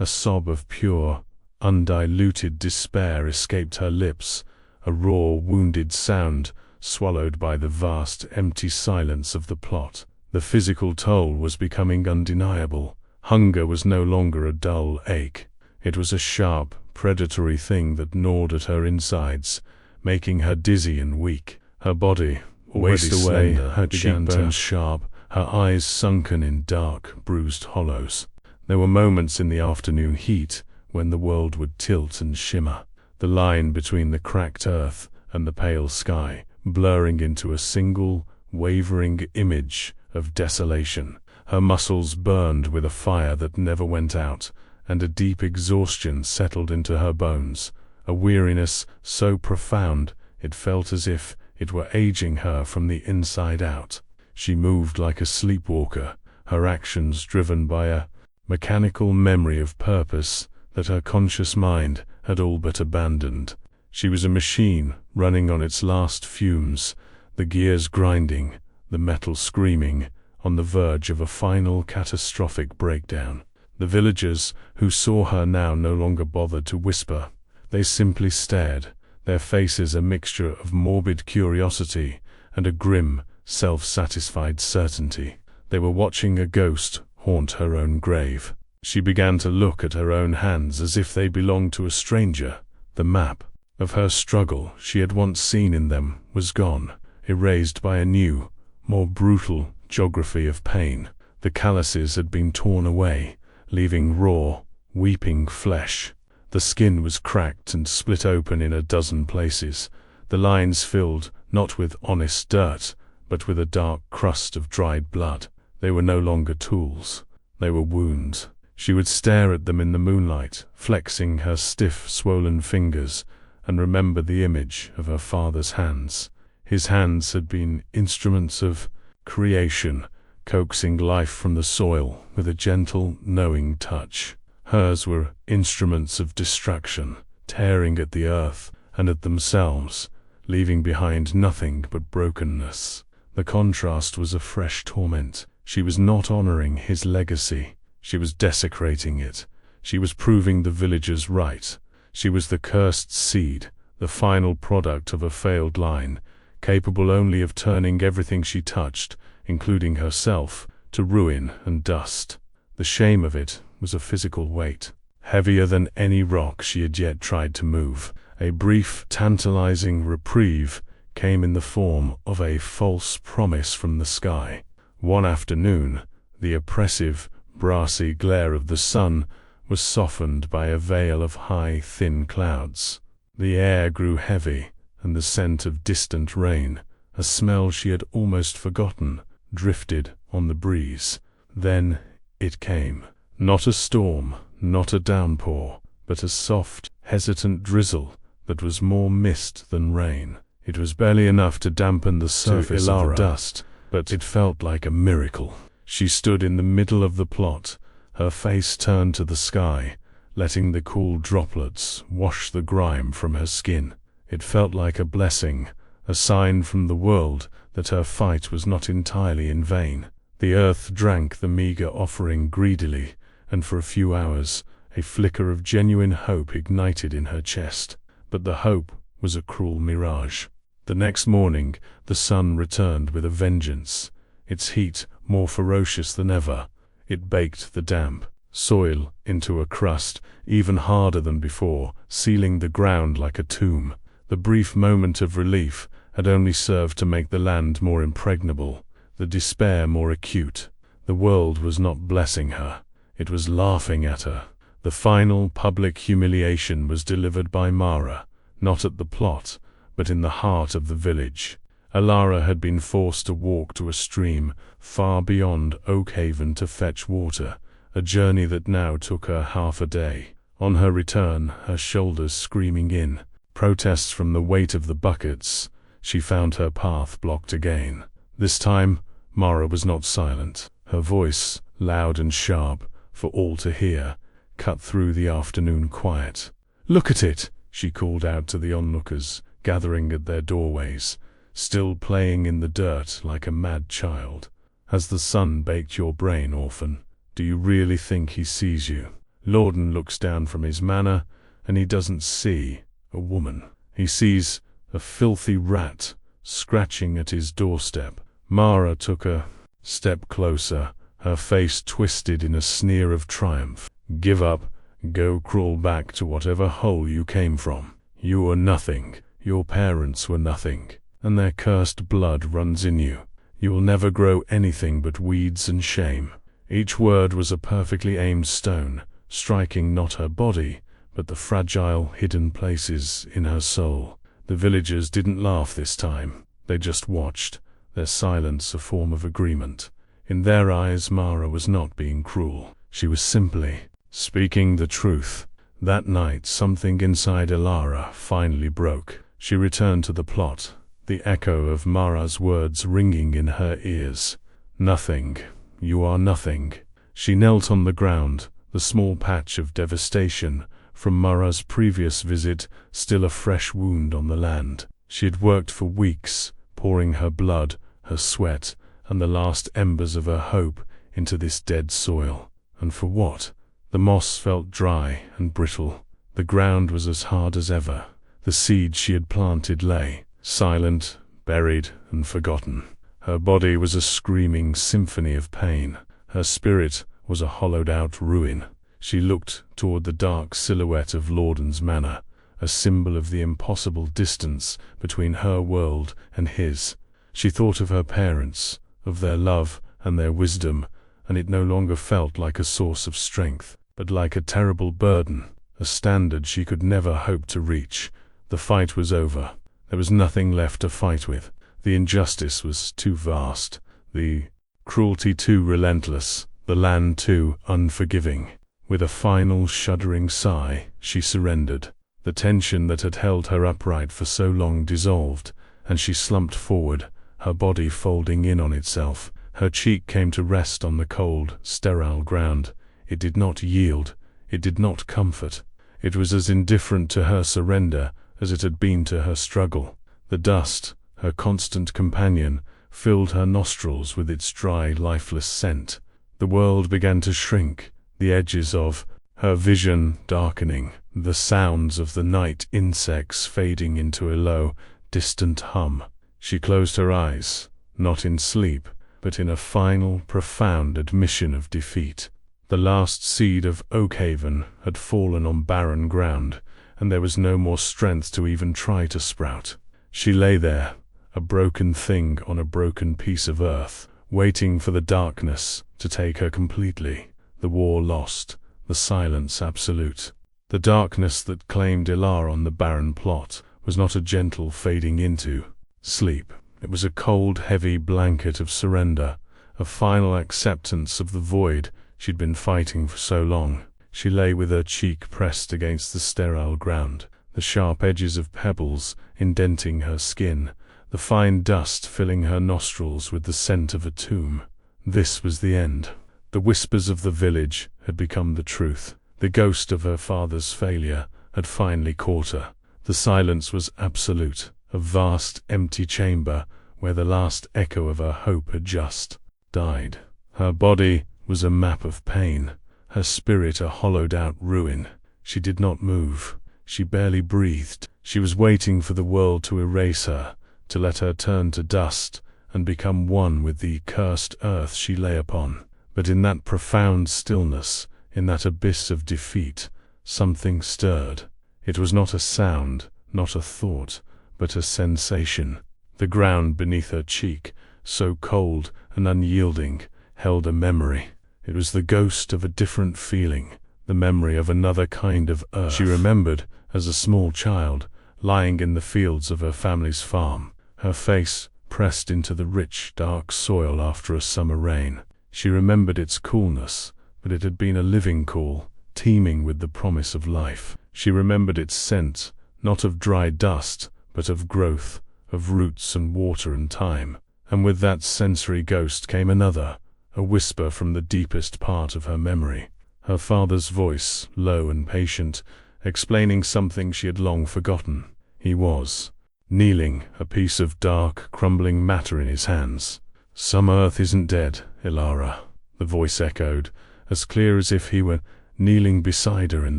a sob of pure, undiluted despair escaped her lips, a raw, wounded sound swallowed by the vast, empty silence of the plot. The physical toll was becoming undeniable. Hunger was no longer a dull ache. It was a sharp, predatory thing that gnawed at her insides, making her dizzy and weak. Her body, waist away, her cheekbones sharp, her eyes sunken in dark, bruised hollows. There were moments in the afternoon heat when the world would tilt and shimmer, the line between the cracked earth and the pale sky blurring into a single, wavering image of desolation. Her muscles burned with a fire that never went out, and a deep exhaustion settled into her bones, a weariness so profound it felt as if it were aging her from the inside out. She moved like a sleepwalker, her actions driven by a mechanical memory of purpose that her conscious mind had all but abandoned. She was a machine running on its last fumes, the gears grinding, the metal screaming, on the verge of a final catastrophic breakdown. The villagers who saw her now no longer bothered to whisper. They simply stared, their faces a mixture of morbid curiosity and a grim, self-satisfied certainty. They were watching a ghost haunt her own grave. She began to look at her own hands as if they belonged to a stranger. The map of her struggle she had once seen in them was gone, erased by a new, more brutal geography of pain. The calluses had been torn away, leaving raw, weeping flesh. The skin was cracked and split open in a dozen places, the lines filled not with honest dirt, but with a dark crust of dried blood. They were no longer tools. They were wounds. She would stare at them in the moonlight, flexing her stiff, swollen fingers, and remember the image of her father's hands. His hands had been instruments of creation, coaxing life from the soil with a gentle, knowing touch. Hers were instruments of destruction, tearing at the earth and at themselves, leaving behind nothing but brokenness. The contrast was a fresh torment. She was not honoring his legacy. She was desecrating it. She was proving the villagers right. She was the cursed seed, the final product of a failed line, capable only of turning everything she touched, including herself, to ruin and dust. The shame of it was a physical weight, heavier than any rock she had yet tried to move. A brief, tantalizing reprieve came in the form of a false promise from the sky. One afternoon, the oppressive, brassy glare of the sun was softened by a veil of high, thin clouds. The air grew heavy, and the scent of distant rain, a smell she had almost forgotten, drifted on the breeze. Then it came. Not a storm, not a downpour, but a soft, hesitant drizzle that was more mist than rain. It was barely enough to dampen the surface of the dust, but it felt like a miracle. She stood in the middle of the plot, her face turned to the sky, letting the cool droplets wash the grime from her skin. It felt like a blessing, a sign from the world that her fight was not entirely in vain. The earth drank the meager offering greedily, and for a few hours, a flicker of genuine hope ignited in her chest. But the hope was a cruel mirage. The next morning, the sun returned with a vengeance, its heat more ferocious than ever. It baked the damp soil into a crust even harder than before, sealing the ground like a tomb. The brief moment of relief had only served to make the land more impregnable, the despair more acute. The world was not blessing her, it was laughing at her. The final public humiliation was delivered by Mara, not at the plot, but in the heart of the village. Elara had been forced to walk to a stream far beyond Oakhaven to fetch water, a journey that now took her half a day. On her return, her shoulders screaming in protests from the weight of the buckets, she found her path blocked again. This time, Mara was not silent. Her voice, loud and sharp, for all to hear, cut through the afternoon quiet. "Look at it!" she called out to the onlookers, gathering at their doorways, still playing in the dirt like a mad child. "Has the sun baked your brain, orphan? Do you really think he sees you?" Lorden looks down from his manor, and he doesn't see a woman. He sees a filthy rat scratching at his doorstep. Mara took a step closer, her face twisted in a sneer of triumph. "Give up. Go crawl back to whatever hole you came from. You were nothing. Your parents were nothing, and their cursed blood runs in you. You will never grow anything but weeds and shame." Each word was a perfectly aimed stone, striking not her body, but the fragile, hidden places in her soul. The villagers didn't laugh this time. They just watched, their silence a form of agreement. In their eyes, Mara was not being cruel. She was simply speaking the truth. That night, something inside Elara finally broke. She returned to the plot, the echo of Mara's words ringing in her ears. "Nothing. You are nothing." She knelt on the ground, the small patch of devastation from Mara's previous visit still a fresh wound on the land. She had worked for weeks, pouring her blood, her sweat, and the last embers of her hope into this dead soil. And for what? The moss felt dry and brittle. The ground was as hard as ever. The seed she had planted lay, silent, buried, and forgotten. Her body was a screaming symphony of pain. Her spirit was a hollowed-out ruin. She looked toward the dark silhouette of Lorden's manor, a symbol of the impossible distance between her world and his. She thought of her parents, of their love and their wisdom, and it no longer felt like a source of strength, but like a terrible burden, a standard she could never hope to reach. The fight was over. There was nothing left to fight with. The injustice was too vast, the cruelty too relentless, the land too unforgiving. With a final shuddering sigh, she surrendered. The tension that had held her upright for so long dissolved, and she slumped forward, her body folding in on itself. Her cheek came to rest on the cold, sterile ground. It did not yield, it did not comfort. It was as indifferent to her surrender as it had been to her struggle. The dust, her constant companion, filled her nostrils with its dry, lifeless scent. The world began to shrink, the edges of her vision darkening, the sounds of the night insects fading into a low, distant hum. She closed her eyes, not in sleep, but in a final, profound admission of defeat. The last seed of Oakhaven had fallen on barren ground, and there was no more strength to even try to sprout. She lay there, a broken thing on a broken piece of earth, waiting for the darkness to take her completely. The war lost, the silence absolute. The darkness that claimed Elara on the barren plot was not a gentle fading into sleep. It was a cold, heavy blanket of surrender, a final acceptance of the void she'd been fighting for so long. She lay with her cheek pressed against the sterile ground, the sharp edges of pebbles indenting her skin, the fine dust filling her nostrils with the scent of a tomb. This was the end. The whispers of the village had become the truth. The ghost of her father's failure had finally caught her. The silence was absolute, a vast, empty chamber where the last echo of her hope had just died. Her body was a map of pain, her spirit a hollowed-out ruin. She did not move. She barely breathed. She was waiting for the world to erase her, to let her turn to dust and become one with the cursed earth she lay upon. But in that profound stillness, in that abyss of defeat, something stirred. It was not a sound, not a thought, but a sensation. The ground beneath her cheek, so cold and unyielding, held a memory. It was the ghost of a different feeling, the memory of another kind of earth. She remembered, as a small child, lying in the fields of her family's farm, her face pressed into the rich, dark soil after a summer rain. She remembered its coolness, but it had been a living cool, teeming with the promise of life. She remembered its scent, not of dry dust, but of growth, of roots and water and time. And with that sensory ghost came another, a whisper from the deepest part of her memory. Her father's voice, low and patient, explaining something she had long forgotten. He was kneeling, a piece of dark, crumbling matter in his hands. "Some earth isn't dead, Ilara," the voice echoed, as clear as if he were kneeling beside her in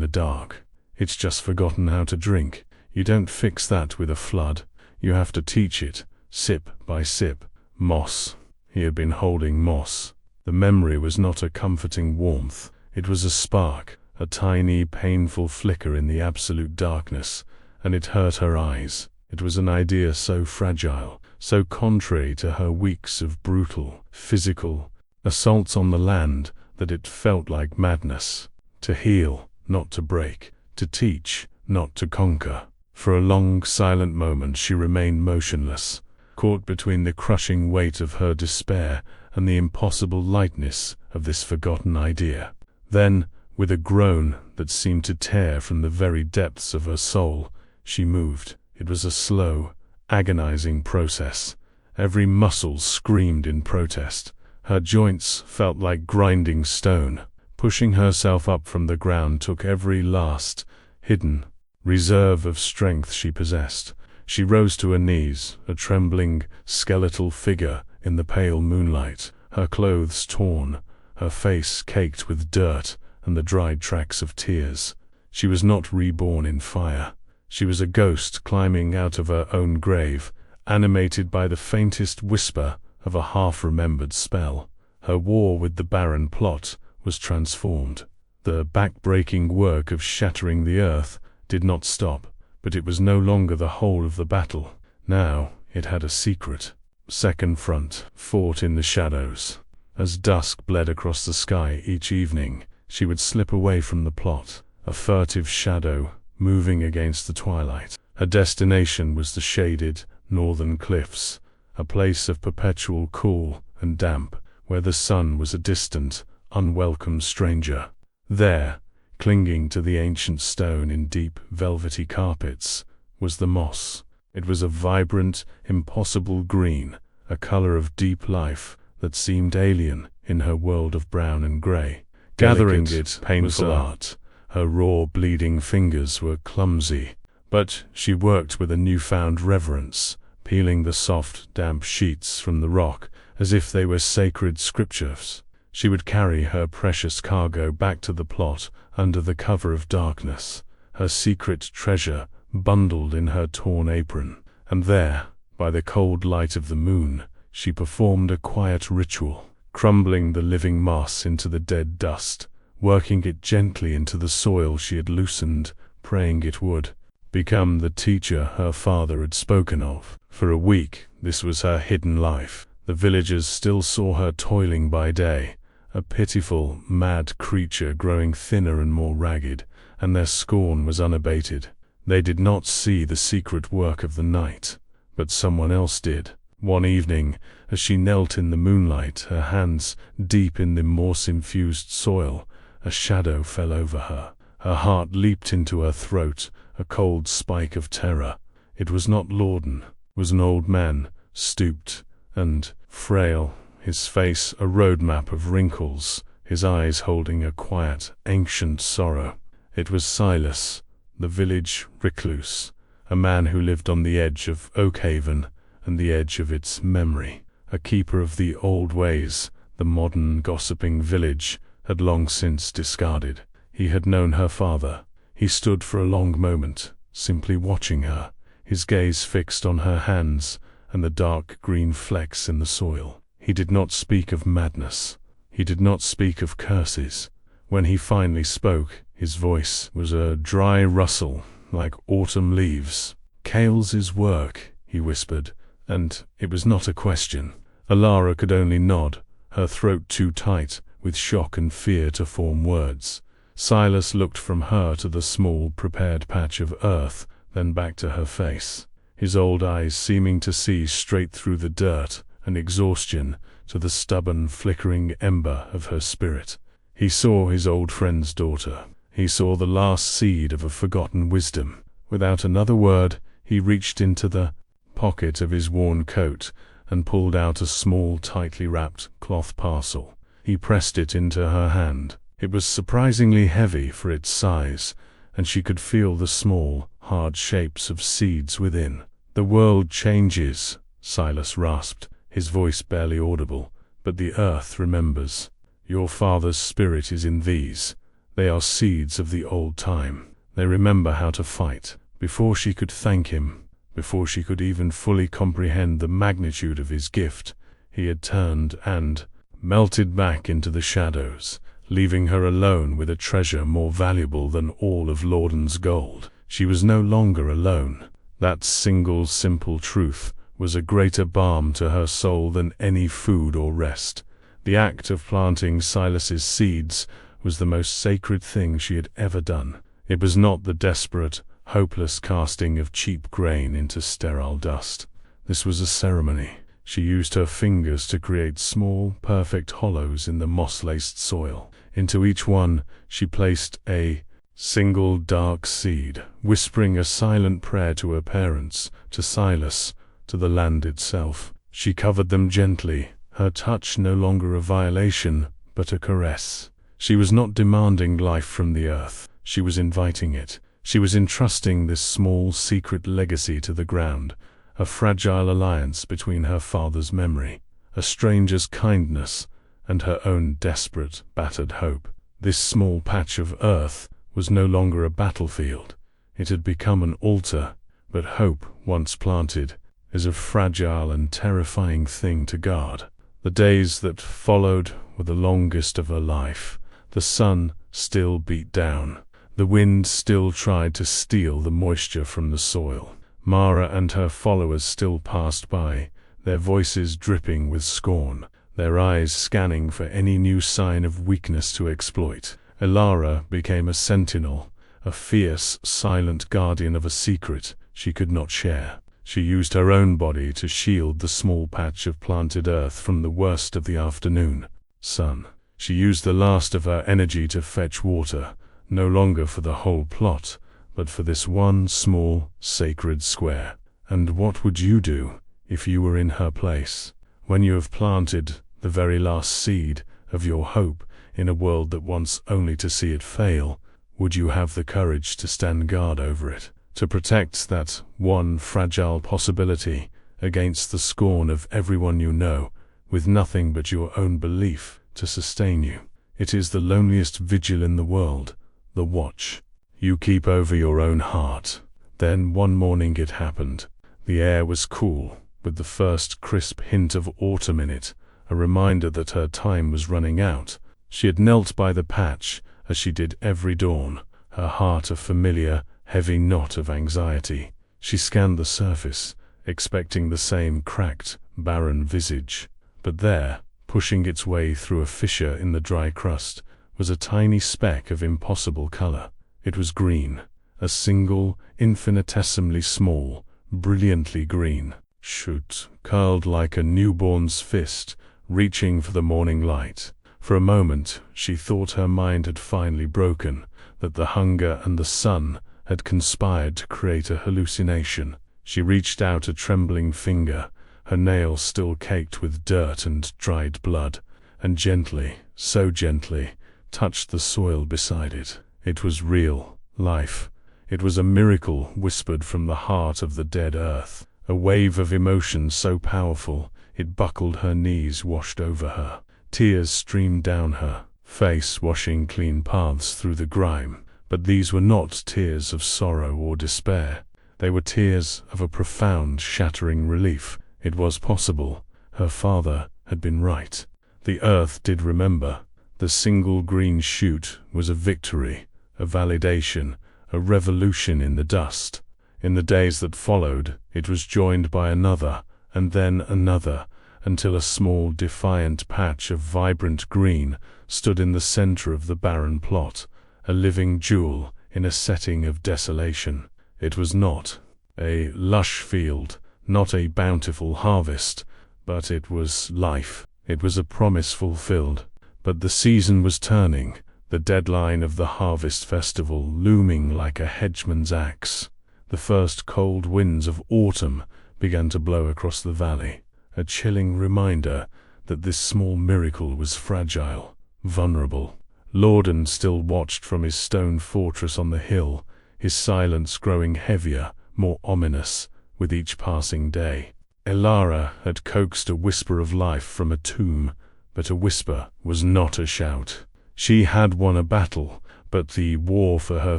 the dark. "It's just forgotten how to drink. You don't fix that with a flood. You have to teach it, sip by sip." Moss. He had been holding moss. The memory was not a comforting warmth. It was a spark, a tiny, painful flicker in the absolute darkness, and it hurt her eyes. It was an idea so fragile, so contrary to her weeks of brutal, physical assaults on the land, that it felt like madness. To heal, not to break. To teach, not to conquer. For a long, silent moment she remained motionless, caught between the crushing weight of her despair and the impossible lightness of this forgotten idea. Then, with a groan that seemed to tear from the very depths of her soul, she moved. It was a slow, agonizing process. Every muscle screamed in protest. Her joints felt like grinding stone. Pushing herself up from the ground took every last, hidden reserve of strength she possessed. She rose to her knees, a trembling, skeletal figure in the pale moonlight, her clothes torn, her face caked with dirt and the dried tracks of tears. She was not reborn in fire. She was a ghost climbing out of her own grave, animated by the faintest whisper of a half-remembered spell. Her war with the barren plot was transformed. The back-breaking work of shattering the earth did not stop, but it was no longer the whole of the battle. Now it had a secret. Second Front fought in the shadows. As dusk bled across the sky each evening, she would slip away from the plot, a furtive shadow moving against the twilight. Her destination was the shaded northern cliffs, a place of perpetual cool and damp, where the sun was a distant, unwelcome stranger. There, clinging to the ancient stone in deep, velvety carpets, was the moss. It was a vibrant, impossible green, a color of deep life that seemed alien in her world of brown and gray. Gathering it, painful art. Her raw, bleeding fingers were clumsy, but she worked with a newfound reverence, peeling the soft, damp sheets from the rock as if they were sacred scriptures. She would carry her precious cargo back to the plot under the cover of darkness, her secret treasure bundled in her torn apron. And there, by the cold light of the moon, she performed a quiet ritual, crumbling the living moss into the dead dust, working it gently into the soil she had loosened, praying it would become the teacher her father had spoken of. For a week, this was her hidden life. The villagers still saw her toiling by day, a pitiful, mad creature growing thinner and more ragged, and their scorn was unabated. They did not see the secret work of the night, but someone else did. One evening, as she knelt in the moonlight, her hands deep in the moss-infused soil, a shadow fell over her. Her heart leaped into her throat, a cold spike of terror. It was not Lorden. It was an old man, stooped and frail, his face a roadmap of wrinkles, his eyes holding a quiet, ancient sorrow. It was Silas, the village recluse, a man who lived on the edge of Oakhaven and the edge of its memory, a keeper of the old ways the modern gossiping village had long since discarded. He had known her father. He stood for a long moment, simply watching her, his gaze fixed on her hands and the dark green flecks in the soil. He did not speak of madness. He did not speak of curses. When he finally spoke, his voice was a dry rustle, like autumn leaves. "Cales's work," he whispered, and it was not a question. Elara could only nod, her throat too tight with shock and fear to form words. Silas looked from her to the small, prepared patch of earth, then back to her face, his old eyes seeming to see straight through the dirt and exhaustion to the stubborn, flickering ember of her spirit. He saw his old friend's daughter. He saw the last seed of a forgotten wisdom. Without another word, he reached into the pocket of his worn coat and pulled out a small, tightly wrapped cloth parcel. He pressed it into her hand. It was surprisingly heavy for its size, and she could feel the small, hard shapes of seeds within. "The world changes," Silas rasped, his voice barely audible, "but the earth remembers. Your father's spirit is in these. They are seeds of the old time. They remember how to fight." Before she could thank him, before she could even fully comprehend the magnitude of his gift, he had turned and melted back into the shadows, leaving her alone with a treasure more valuable than all of Lorden's gold. She was no longer alone. That single simple truth was a greater balm to her soul than any food or rest. The act of planting Silas's seeds was the most sacred thing she had ever done. It was not the desperate, hopeless casting of cheap grain into sterile dust. This was a ceremony. She used her fingers to create small, perfect hollows in the moss-laced soil. Into each one she placed a single dark seed, whispering a silent prayer to her parents, to Silas, to the land itself. She covered them gently, her touch no longer a violation, but a caress. She was not demanding life from the earth. She was inviting it. She was entrusting this small, secret legacy to the ground, a fragile alliance between her father's memory, a stranger's kindness, and her own desperate, battered hope. This small patch of earth was no longer a battlefield. It had become an altar, but hope, once planted, is a fragile and terrifying thing to guard. The days that followed were the longest of her life. The sun still beat down. The wind still tried to steal the moisture from the soil. Mara and her followers still passed by, their voices dripping with scorn, their eyes scanning for any new sign of weakness to exploit. Elara became a sentinel, a fierce, silent guardian of a secret she could not share. She used her own body to shield the small patch of planted earth from the worst of the afternoon sun. She used the last of her energy to fetch water, no longer for the whole plot, but for this one small, sacred square. And what would you do if you were in her place? When you have planted the very last seed of your hope in a world that wants only to see it fail, would you have the courage to stand guard over it, to protect that one fragile possibility against the scorn of everyone you know, with nothing but your own belief to sustain you? It is the loneliest vigil in the world, the watch you keep over your own heart. Then one morning it happened. The air was cool, with the first crisp hint of autumn in it, a reminder that her time was running out. She had knelt by the patch, as she did every dawn, her heart a familiar, heavy knot of anxiety. She scanned the surface, expecting the same cracked, barren visage. But there, pushing its way through a fissure in the dry crust, was a tiny speck of impossible color. It was green, a single, infinitesimally small, brilliantly green shoot, curled like a newborn's fist, reaching for the morning light. For a moment, she thought her mind had finally broken, that the hunger and the sun had conspired to create a hallucination. She reached out a trembling finger, her nails still caked with dirt and dried blood, and gently, so gently, touched the soil beside it. It was real life. It was a miracle whispered from the heart of the dead earth. A wave of emotion so powerful, it buckled her knees, washed over her. Tears streamed down her face, washing clean paths through the grime. But these were not tears of sorrow or despair. They were tears of a profound, shattering relief. It was possible. Her father had been right. The earth did remember. The single green shoot was a victory, a validation, a revolution in the dust. In the days that followed, it was joined by another, and then another, until a small, defiant patch of vibrant green stood in the center of the barren plot, a living jewel in a setting of desolation. It was not a lush field, not a bountiful harvest, but it was life. It was a promise fulfilled. But the season was turning, the deadline of the harvest festival looming like a hedgeman's axe. The first cold winds of autumn began to blow across the valley, a chilling reminder that this small miracle was fragile, vulnerable. Lorden still watched from his stone fortress on the hill, his silence growing heavier, more ominous, with each passing day. Elara had coaxed a whisper of life from a tomb, but a whisper was not a shout. She had won a battle, but the war for her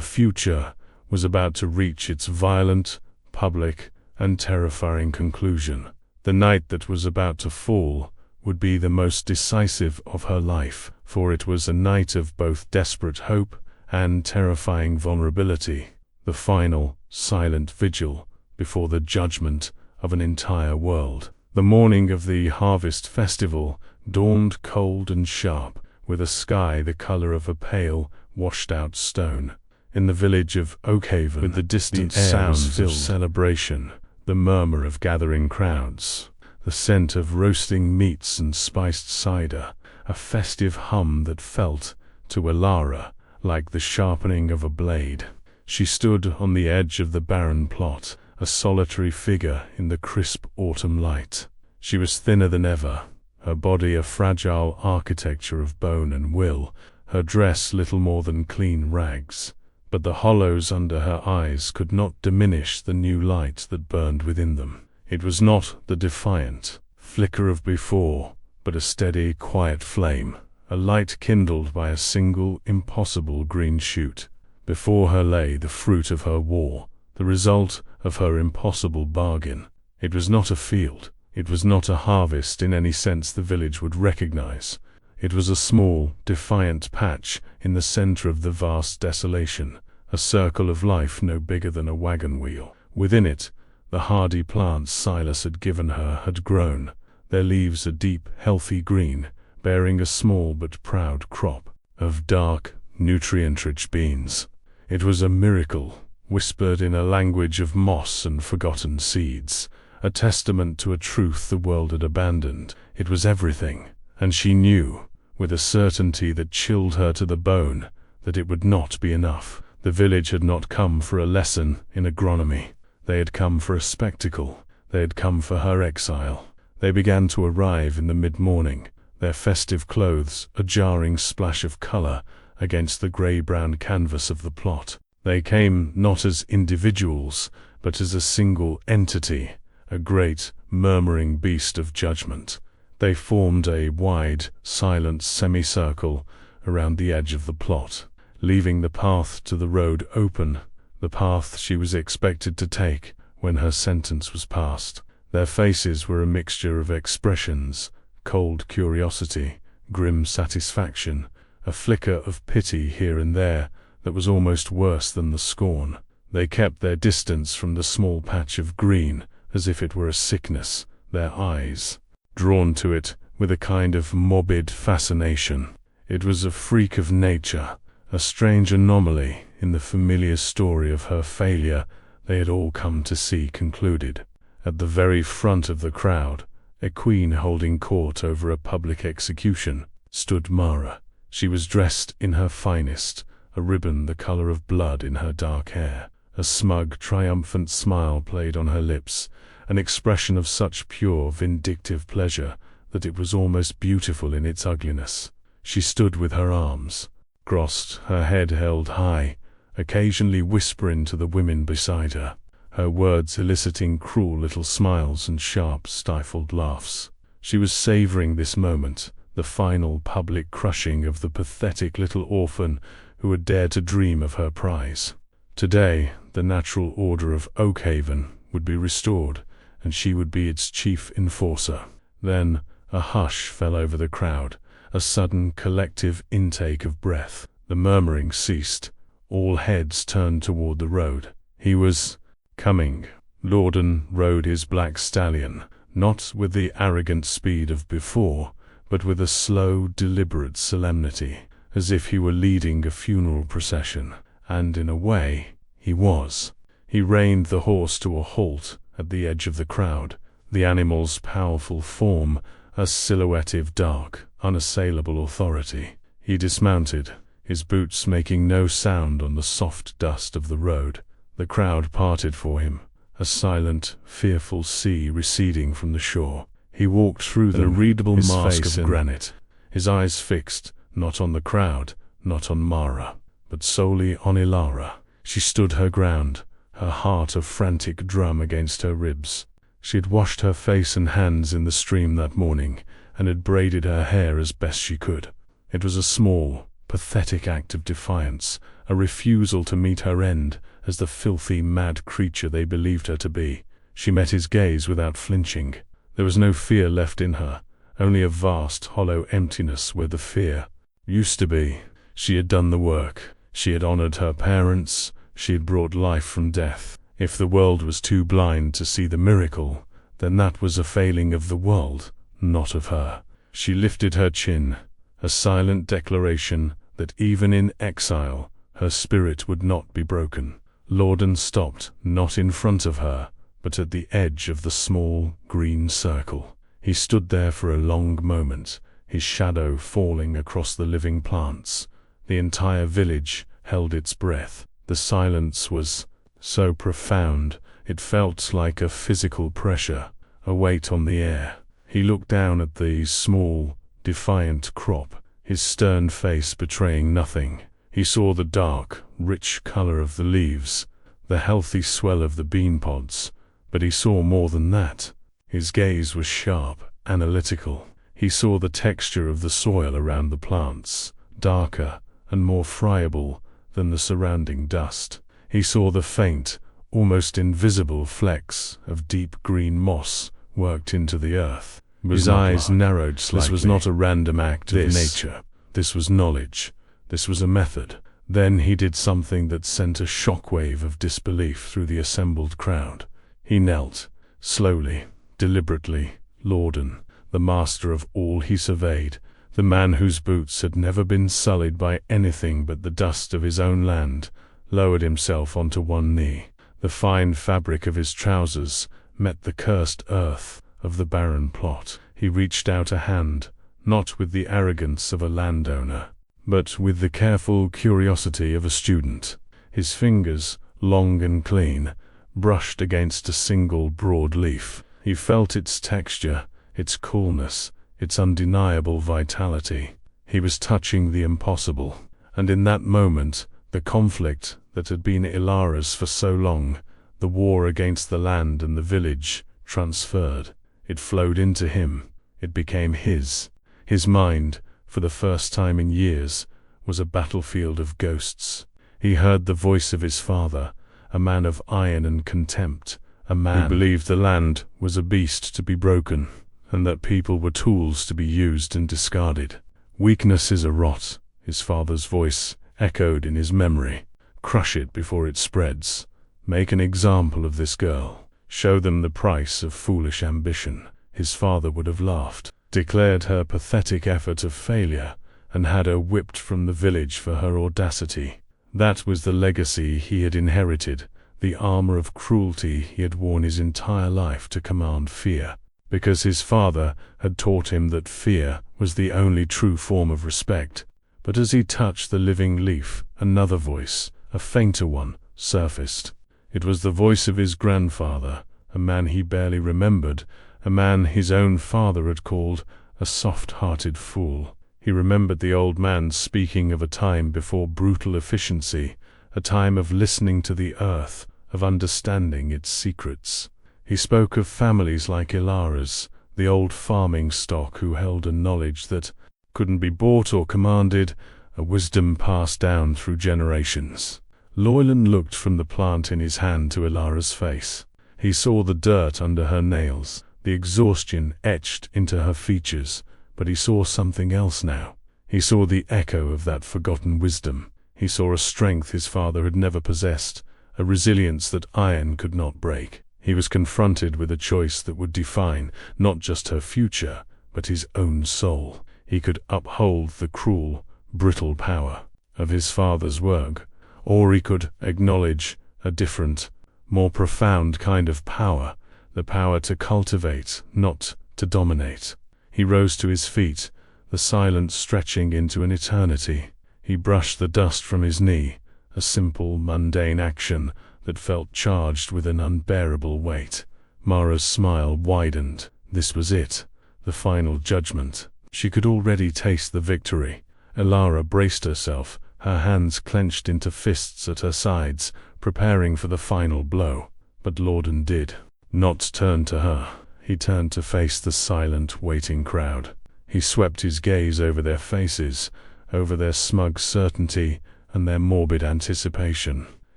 future was about to reach its violent, public, and terrifying conclusion. The night that was about to fall would be the most decisive of her life, for it was a night of both desperate hope and terrifying vulnerability, the final, silent vigil before the judgment of an entire world. The morning of the harvest festival dawned cold and sharp, with a sky the color of a pale, washed-out stone. In the village of Oakhaven, with the distant sounds of celebration, the murmur of gathering crowds, the scent of roasting meats and spiced cider, a festive hum that felt, to Elara, like the sharpening of a blade. She stood on the edge of the barren plot, a solitary figure in the crisp autumn light. She was thinner than ever, her body a fragile architecture of bone and will, her dress little more than clean rags. But the hollows under her eyes could not diminish the new light that burned within them. It was not the defiant flicker of before, but a steady, quiet flame, a light kindled by a single, impossible green shoot. Before her lay the fruit of her war, the result of her impossible bargain. It was not a field, it was not a harvest in any sense the village would recognize. It was a small, defiant patch in the center of the vast desolation, a circle of life no bigger than a wagon wheel. Within it, the hardy plants Silas had given her had grown, their leaves a deep, healthy green, bearing a small but proud crop of dark, nutrient-rich beans. It was a miracle, whispered in a language of moss and forgotten seeds, a testament to a truth the world had abandoned. It was everything, and she knew, with a certainty that chilled her to the bone, that it would not be enough. The village had not come for a lesson in agronomy. They had come for a spectacle. They had come for her exile. They began to arrive in the mid-morning, their festive clothes a jarring splash of color against the gray-brown canvas of the plot. They came not as individuals, but as a single entity, a great, murmuring beast of judgment. They formed a wide, silent semicircle around the edge of the plot, leaving the path to the road open, the path she was expected to take when her sentence was passed. Their faces were a mixture of expressions, cold curiosity, grim satisfaction, a flicker of pity here and there that was almost worse than the scorn. They kept their distance from the small patch of green as if it were a sickness, their eyes drawn to it with a kind of morbid fascination. It was a freak of nature, a strange anomaly in the familiar story of her failure they had all come to see concluded. At the very front of the crowd, a queen holding court over a public execution, stood Mara. She was dressed in her finest, a ribbon the color of blood in her dark hair, A smug, triumphant smile played on her lips, an expression of such pure, vindictive pleasure that it was almost beautiful in its ugliness. She stood with her arms crossed, her head held high, occasionally whispering to the women beside her, her words eliciting cruel little smiles and sharp, stifled laughs. She was savoring this moment, the final public crushing of the pathetic little orphan who had dared to dream of her prize. Today, the natural order of Oakhaven would be restored, and she would be its chief enforcer. Then a hush fell over the crowd, a sudden collective intake of breath. The murmuring ceased. All heads turned toward the road. He was coming. Lorden rode his black stallion, not with the arrogant speed of before, but with a slow, deliberate solemnity, as if he were leading a funeral procession. And in a way, he was. He reined the horse to a halt at the edge of the crowd, the animal's powerful form a silhouette of dark, unassailable authority. He dismounted, his boots making no sound on the soft dust of the road. The crowd parted for him, a silent, fearful sea receding from the shore. He walked through them, an unreadable mask of granite, his eyes fixed, not on the crowd, not on Mara, but solely on Ilara. She stood her ground, her heart a frantic drum against her ribs. She had washed her face and hands in the stream that morning, and had braided her hair as best she could. It was a small, pathetic act of defiance, a refusal to meet her end as the filthy, mad creature they believed her to be. She met his gaze without flinching. There was no fear left in her, only a vast, hollow emptiness where the fear used to be. She had done the work. She had honored her parents. She had brought life from death. If the world was too blind to see the miracle, then that was a failing of the world, not of her. She lifted her chin, a silent declaration that even in exile, her spirit would not be broken. Lorden stopped, not in front of her, but at the edge of the small, green circle. He stood there for a long moment, his shadow falling across the living plants. The entire village held its breath. The silence was so profound, it felt like a physical pressure, a weight on the air. He looked down at the small, defiant crop, his stern face betraying nothing. He saw the dark, rich color of the leaves, the healthy swell of the bean pods, but he saw more than that. His gaze was sharp, analytical. He saw the texture of the soil around the plants, darker and more friable than the surrounding dust. He saw the faint, almost invisible flecks of deep green moss worked into the earth. His eyes narrowed slightly. This was not a random act of nature. This was knowledge. This was a method. Then he did something that sent a shockwave of disbelief through the assembled crowd. He knelt, slowly, deliberately. Lorden, the master of all he surveyed, the man whose boots had never been sullied by anything but the dust of his own land, lowered himself onto one knee. The fine fabric of his trousers met the cursed earth of the barren plot. He reached out a hand, not with the arrogance of a landowner, but with the careful curiosity of a student. His fingers, long and clean, brushed against a single broad leaf. He felt its texture, its coolness, its undeniable vitality. He was touching the impossible, and in that moment, the conflict that had been Ilara's for so long, the war against the land and the village, transferred. It flowed into him. It became his. His mind, for the first time in years, was a battlefield of ghosts. He heard the voice of his father, a man of iron and contempt, a man who believed the land was a beast to be broken, and that people were tools to be used and discarded. Weakness is a rot, his father's voice echoed in his memory. Crush it before it spreads. Make an example of this girl. Show them the price of foolish ambition. His father would have laughed, declared her pathetic effort of failure, and had her whipped from the village for her audacity. That was the legacy he had inherited, the armor of cruelty he had worn his entire life to command fear, because his father had taught him that fear was the only true form of respect. But as he touched the living leaf, another voice, a fainter one, surfaced. It was the voice of his grandfather, a man he barely remembered, a man his own father had called a soft-hearted fool. He remembered the old man speaking of a time before brutal efficiency, a time of listening to the earth, of understanding its secrets. He spoke of families like Ilara's, the old farming stock who held a knowledge that couldn't be bought or commanded, a wisdom passed down through generations. Llewellyn looked from the plant in his hand to Ilara's face. He saw the dirt under her nails, the exhaustion etched into her features, but he saw something else now. He saw the echo of that forgotten wisdom. He saw a strength his father had never possessed, a resilience that iron could not break. He was confronted with a choice that would define not just her future, but his own soul. He could uphold the cruel, brittle power of his father's work, or he could acknowledge a different, more profound kind of power, the power to cultivate, not to dominate. He rose to his feet, the silence stretching into an eternity. He brushed the dust from his knee, a simple, mundane action that felt charged with an unbearable weight. Mara's smile widened. This was it, the final judgment. She could already taste the victory. Ilara braced herself, her hands clenched into fists at her sides, preparing for the final blow. But Llewellyn did not turn to her. He turned to face the silent, waiting crowd. He swept his gaze over their faces, over their smug certainty and their morbid anticipation.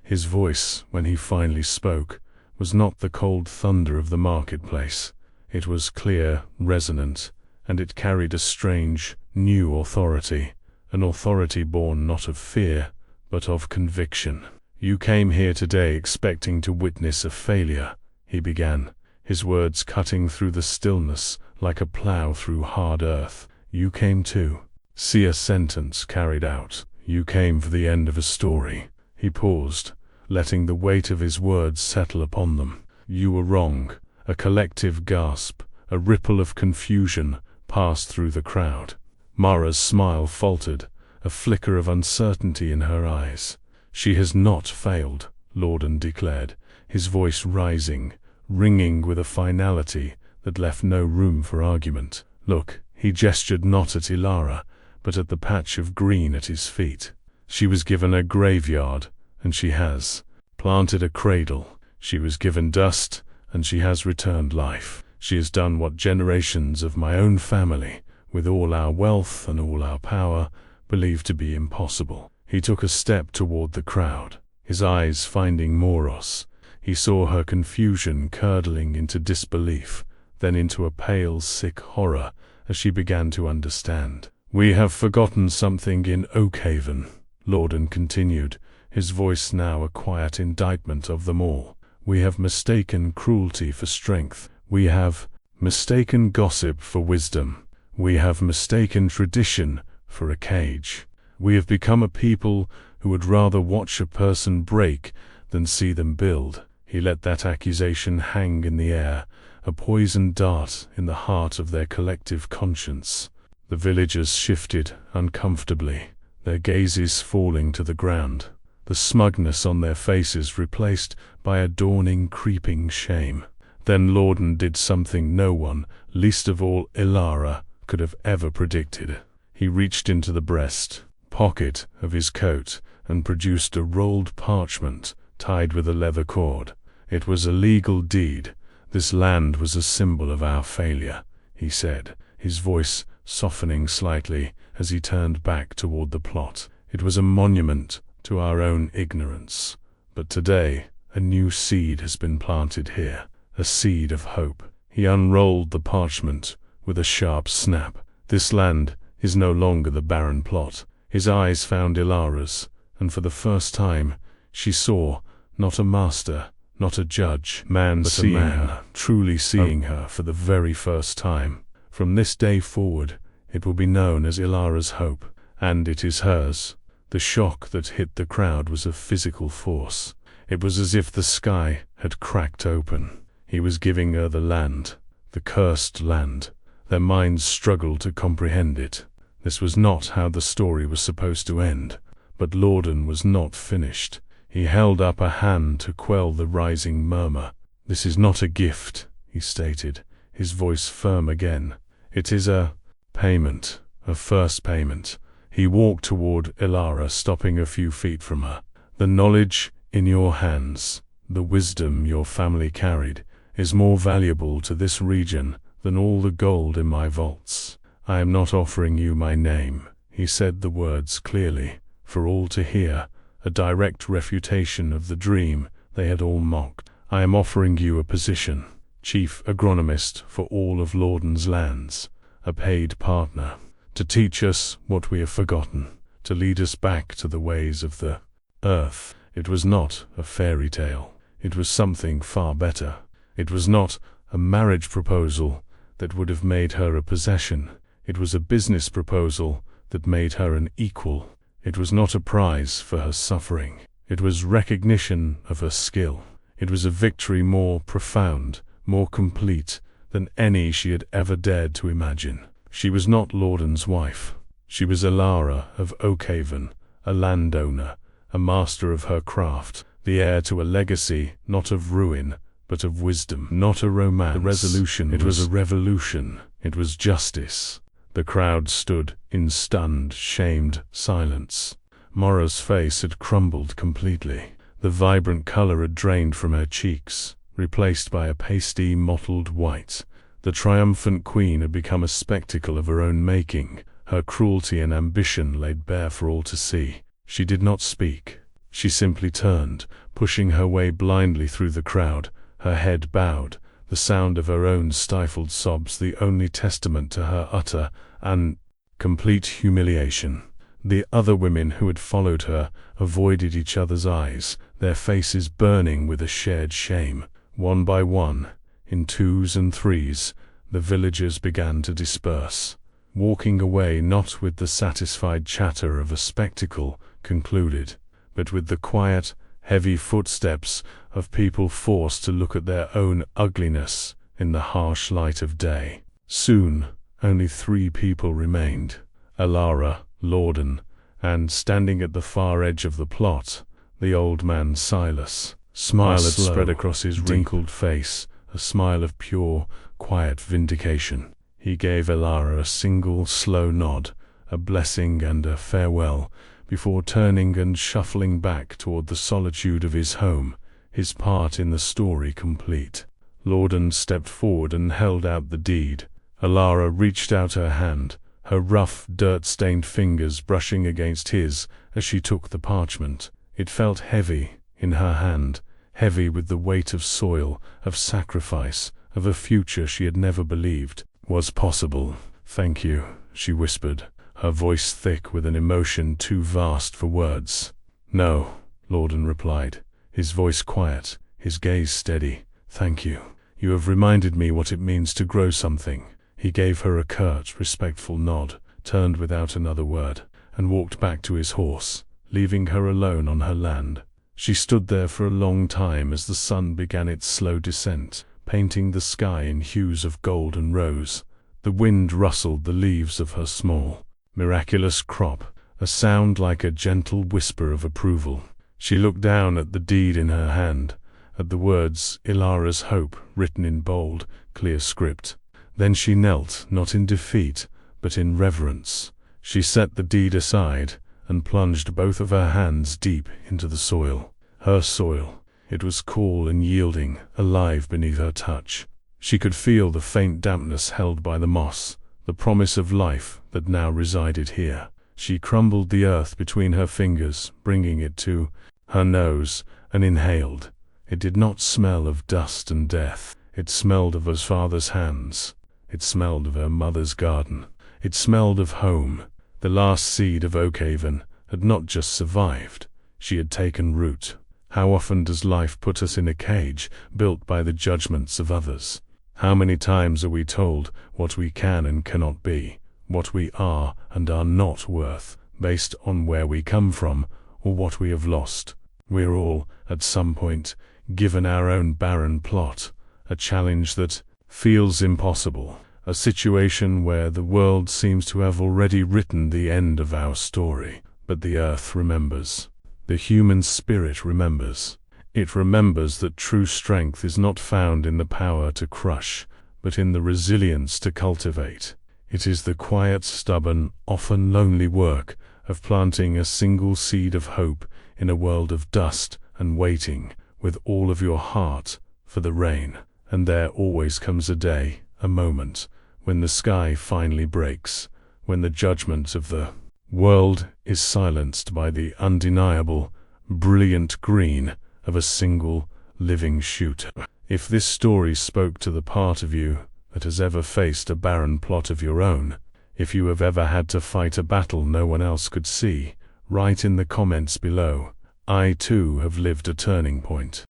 His voice, when he finally spoke, was not the cold thunder of the marketplace. It was clear, resonant, and it carried a strange, new authority, an authority born not of fear, but of conviction. "You came here today expecting to witness a failure," he began, his words cutting through the stillness like a plow through hard earth. "You came to see a sentence carried out. You came for the end of a story." He paused, letting the weight of his words settle upon them. "You were wrong." A collective gasp, a ripple of confusion, passed through the crowd. Mara's smile faltered, a flicker of uncertainty in her eyes. "She has not failed," Llewellyn declared, his voice rising, ringing with a finality that left no room for argument. "Look," he gestured not at Ilara, but at the patch of green at his feet. "She was given a graveyard, and she has planted a cradle. She was given dust, and she has returned life. She has done what generations of my own family, with all our wealth and all our power, believed to be impossible." He took a step toward the crowd, his eyes finding Moros. He saw her confusion curdling into disbelief, then into a pale, sick horror as she began to understand. "We have forgotten something in Oakhaven," Llewellyn continued, his voice now a quiet indictment of them all. "We have mistaken cruelty for strength. We have mistaken gossip for wisdom. We have mistaken tradition for a cage. We have become a people who would rather watch a person break than see them build." He let that accusation hang in the air, a poisoned dart in the heart of their collective conscience. The villagers shifted uncomfortably, their gazes falling to the ground, the smugness on their faces replaced by a dawning, creeping shame. Then Llewellyn did something no one, least of all Ilara, could have ever predicted. He reached into the breast pocket of his coat and produced a rolled parchment tied with a leather cord. "It was a legal deed. This land was a symbol of our failure," he said, his voice softening slightly as he turned back toward the plot. "It was a monument to our own ignorance. But today, a new seed has been planted here, a seed of hope." He unrolled the parchment with a sharp snap. "This land is no longer the barren plot." His eyes found Ilara's, and for the first time, she saw not a master, not a judge, but a man, truly seeing her for the very first time. From this day forward, it will be known as Ilara's hope, and it is hers. The shock that hit the crowd was of physical force. It was as if the sky had cracked open. He was giving her the land, the cursed land. Their minds struggled to comprehend it. This was not how the story was supposed to end. But Llewellyn was not finished. He held up a hand to quell the rising murmur. "This is not a gift," he stated, his voice firm again. "It is a payment, a first payment." He walked toward Ilara, stopping a few feet from her. "The knowledge in your hands, the wisdom your family carried, is more valuable to this region than all the gold in my vaults. I am not offering you my name." He said the words clearly, for all to hear, a direct refutation of the dream they had all mocked. "I am offering you a position, chief agronomist for all of Lordan's lands, a paid partner, to teach us what we have forgotten, to lead us back to the ways of the earth." It was not a fairy tale. It was something far better. It was not a marriage proposal that would have made her a possession. It was a business proposal that made her an equal. It was not a prize for her suffering. It was recognition of her skill. It was a victory more profound, more complete than any she had ever dared to imagine. She was not Lordan's wife. She was Ilara of Oakhaven, a landowner, a master of her craft, the heir to a legacy not of ruin, but of wisdom, not a romance. The resolution it was a revolution. It was justice. The crowd stood in stunned, shamed silence. Mora's face had crumbled completely. The vibrant color had drained from her cheeks, replaced by a pasty, mottled white. The triumphant queen had become a spectacle of her own making, her cruelty and ambition laid bare for all to see. She did not speak. She simply turned, pushing her way blindly through the crowd, her head bowed, the sound of her own stifled sobs the only testament to her utter and complete humiliation. The other women who had followed her avoided each other's eyes, their faces burning with a shared shame. One by one, in twos and threes, the villagers began to disperse, walking away not with the satisfied chatter of a spectacle concluded, but with the quiet, heavy footsteps of people forced to look at their own ugliness in the harsh light of day. Soon, only 3 people remained: Ilara, Lordan, and, standing at the far edge of the plot, the old man Silas. Smile had spread across his wrinkled face, a smile of pure, quiet vindication. He gave Ilara a single, slow nod, a blessing and a farewell, before turning and shuffling back toward the solitude of his home, his part in the story complete. Lordan stepped forward and held out the deed. Ilara reached out her hand, her rough, dirt-stained fingers brushing against his as she took the parchment. It felt heavy in her hand, heavy with the weight of soil, of sacrifice, of a future she had never believed was possible. "Thank you," she whispered, her voice thick with an emotion too vast for words. "No," Lordan replied, his voice quiet, his gaze steady. "Thank you. You have reminded me what it means to grow something." He gave her a curt, respectful nod, turned without another word, and walked back to his horse, leaving her alone on her land. She stood there for a long time as the sun began its slow descent, painting the sky in hues of gold and rose. The wind rustled the leaves of her small, miraculous crop, a sound like a gentle whisper of approval. She looked down at the deed in her hand, at the words Ilara's Hope written in bold, clear script. Then she knelt, not in defeat, but in reverence. She set the deed aside and plunged both of her hands deep into the soil. Her soil. It was cool and yielding, alive beneath her touch. She could feel the faint dampness held by the moss, the promise of life that now resided here. She crumbled the earth between her fingers, bringing it to her nose, and inhaled. It did not smell of dust and death. It smelled of her father's hands. It smelled of her mother's garden. It smelled of home. The last seed of Oakhaven had not just survived, she had taken root. How often does life put us in a cage built by the judgments of others? How many times are we told what we can and cannot be, what we are and are not worth, based on where we come from or what we have lost? We're all, at some point, given our own barren plot, a challenge that feels impossible, a situation where the world seems to have already written the end of our story. But the earth remembers. The human spirit remembers. It remembers that true strength is not found in the power to crush, but in the resilience to cultivate. It is the quiet, stubborn, often lonely work of planting a single seed of hope in a world of dust and waiting with all of your heart for the rain. And there always comes a day, a moment, when the sky finally breaks, when the judgment of the world is silenced by the undeniable, brilliant green of a single living shoot. If this story spoke to the part of you that has ever faced a barren plot of your own, if you have ever had to fight a battle no one else could see, write in the comments below. I too have lived a turning point.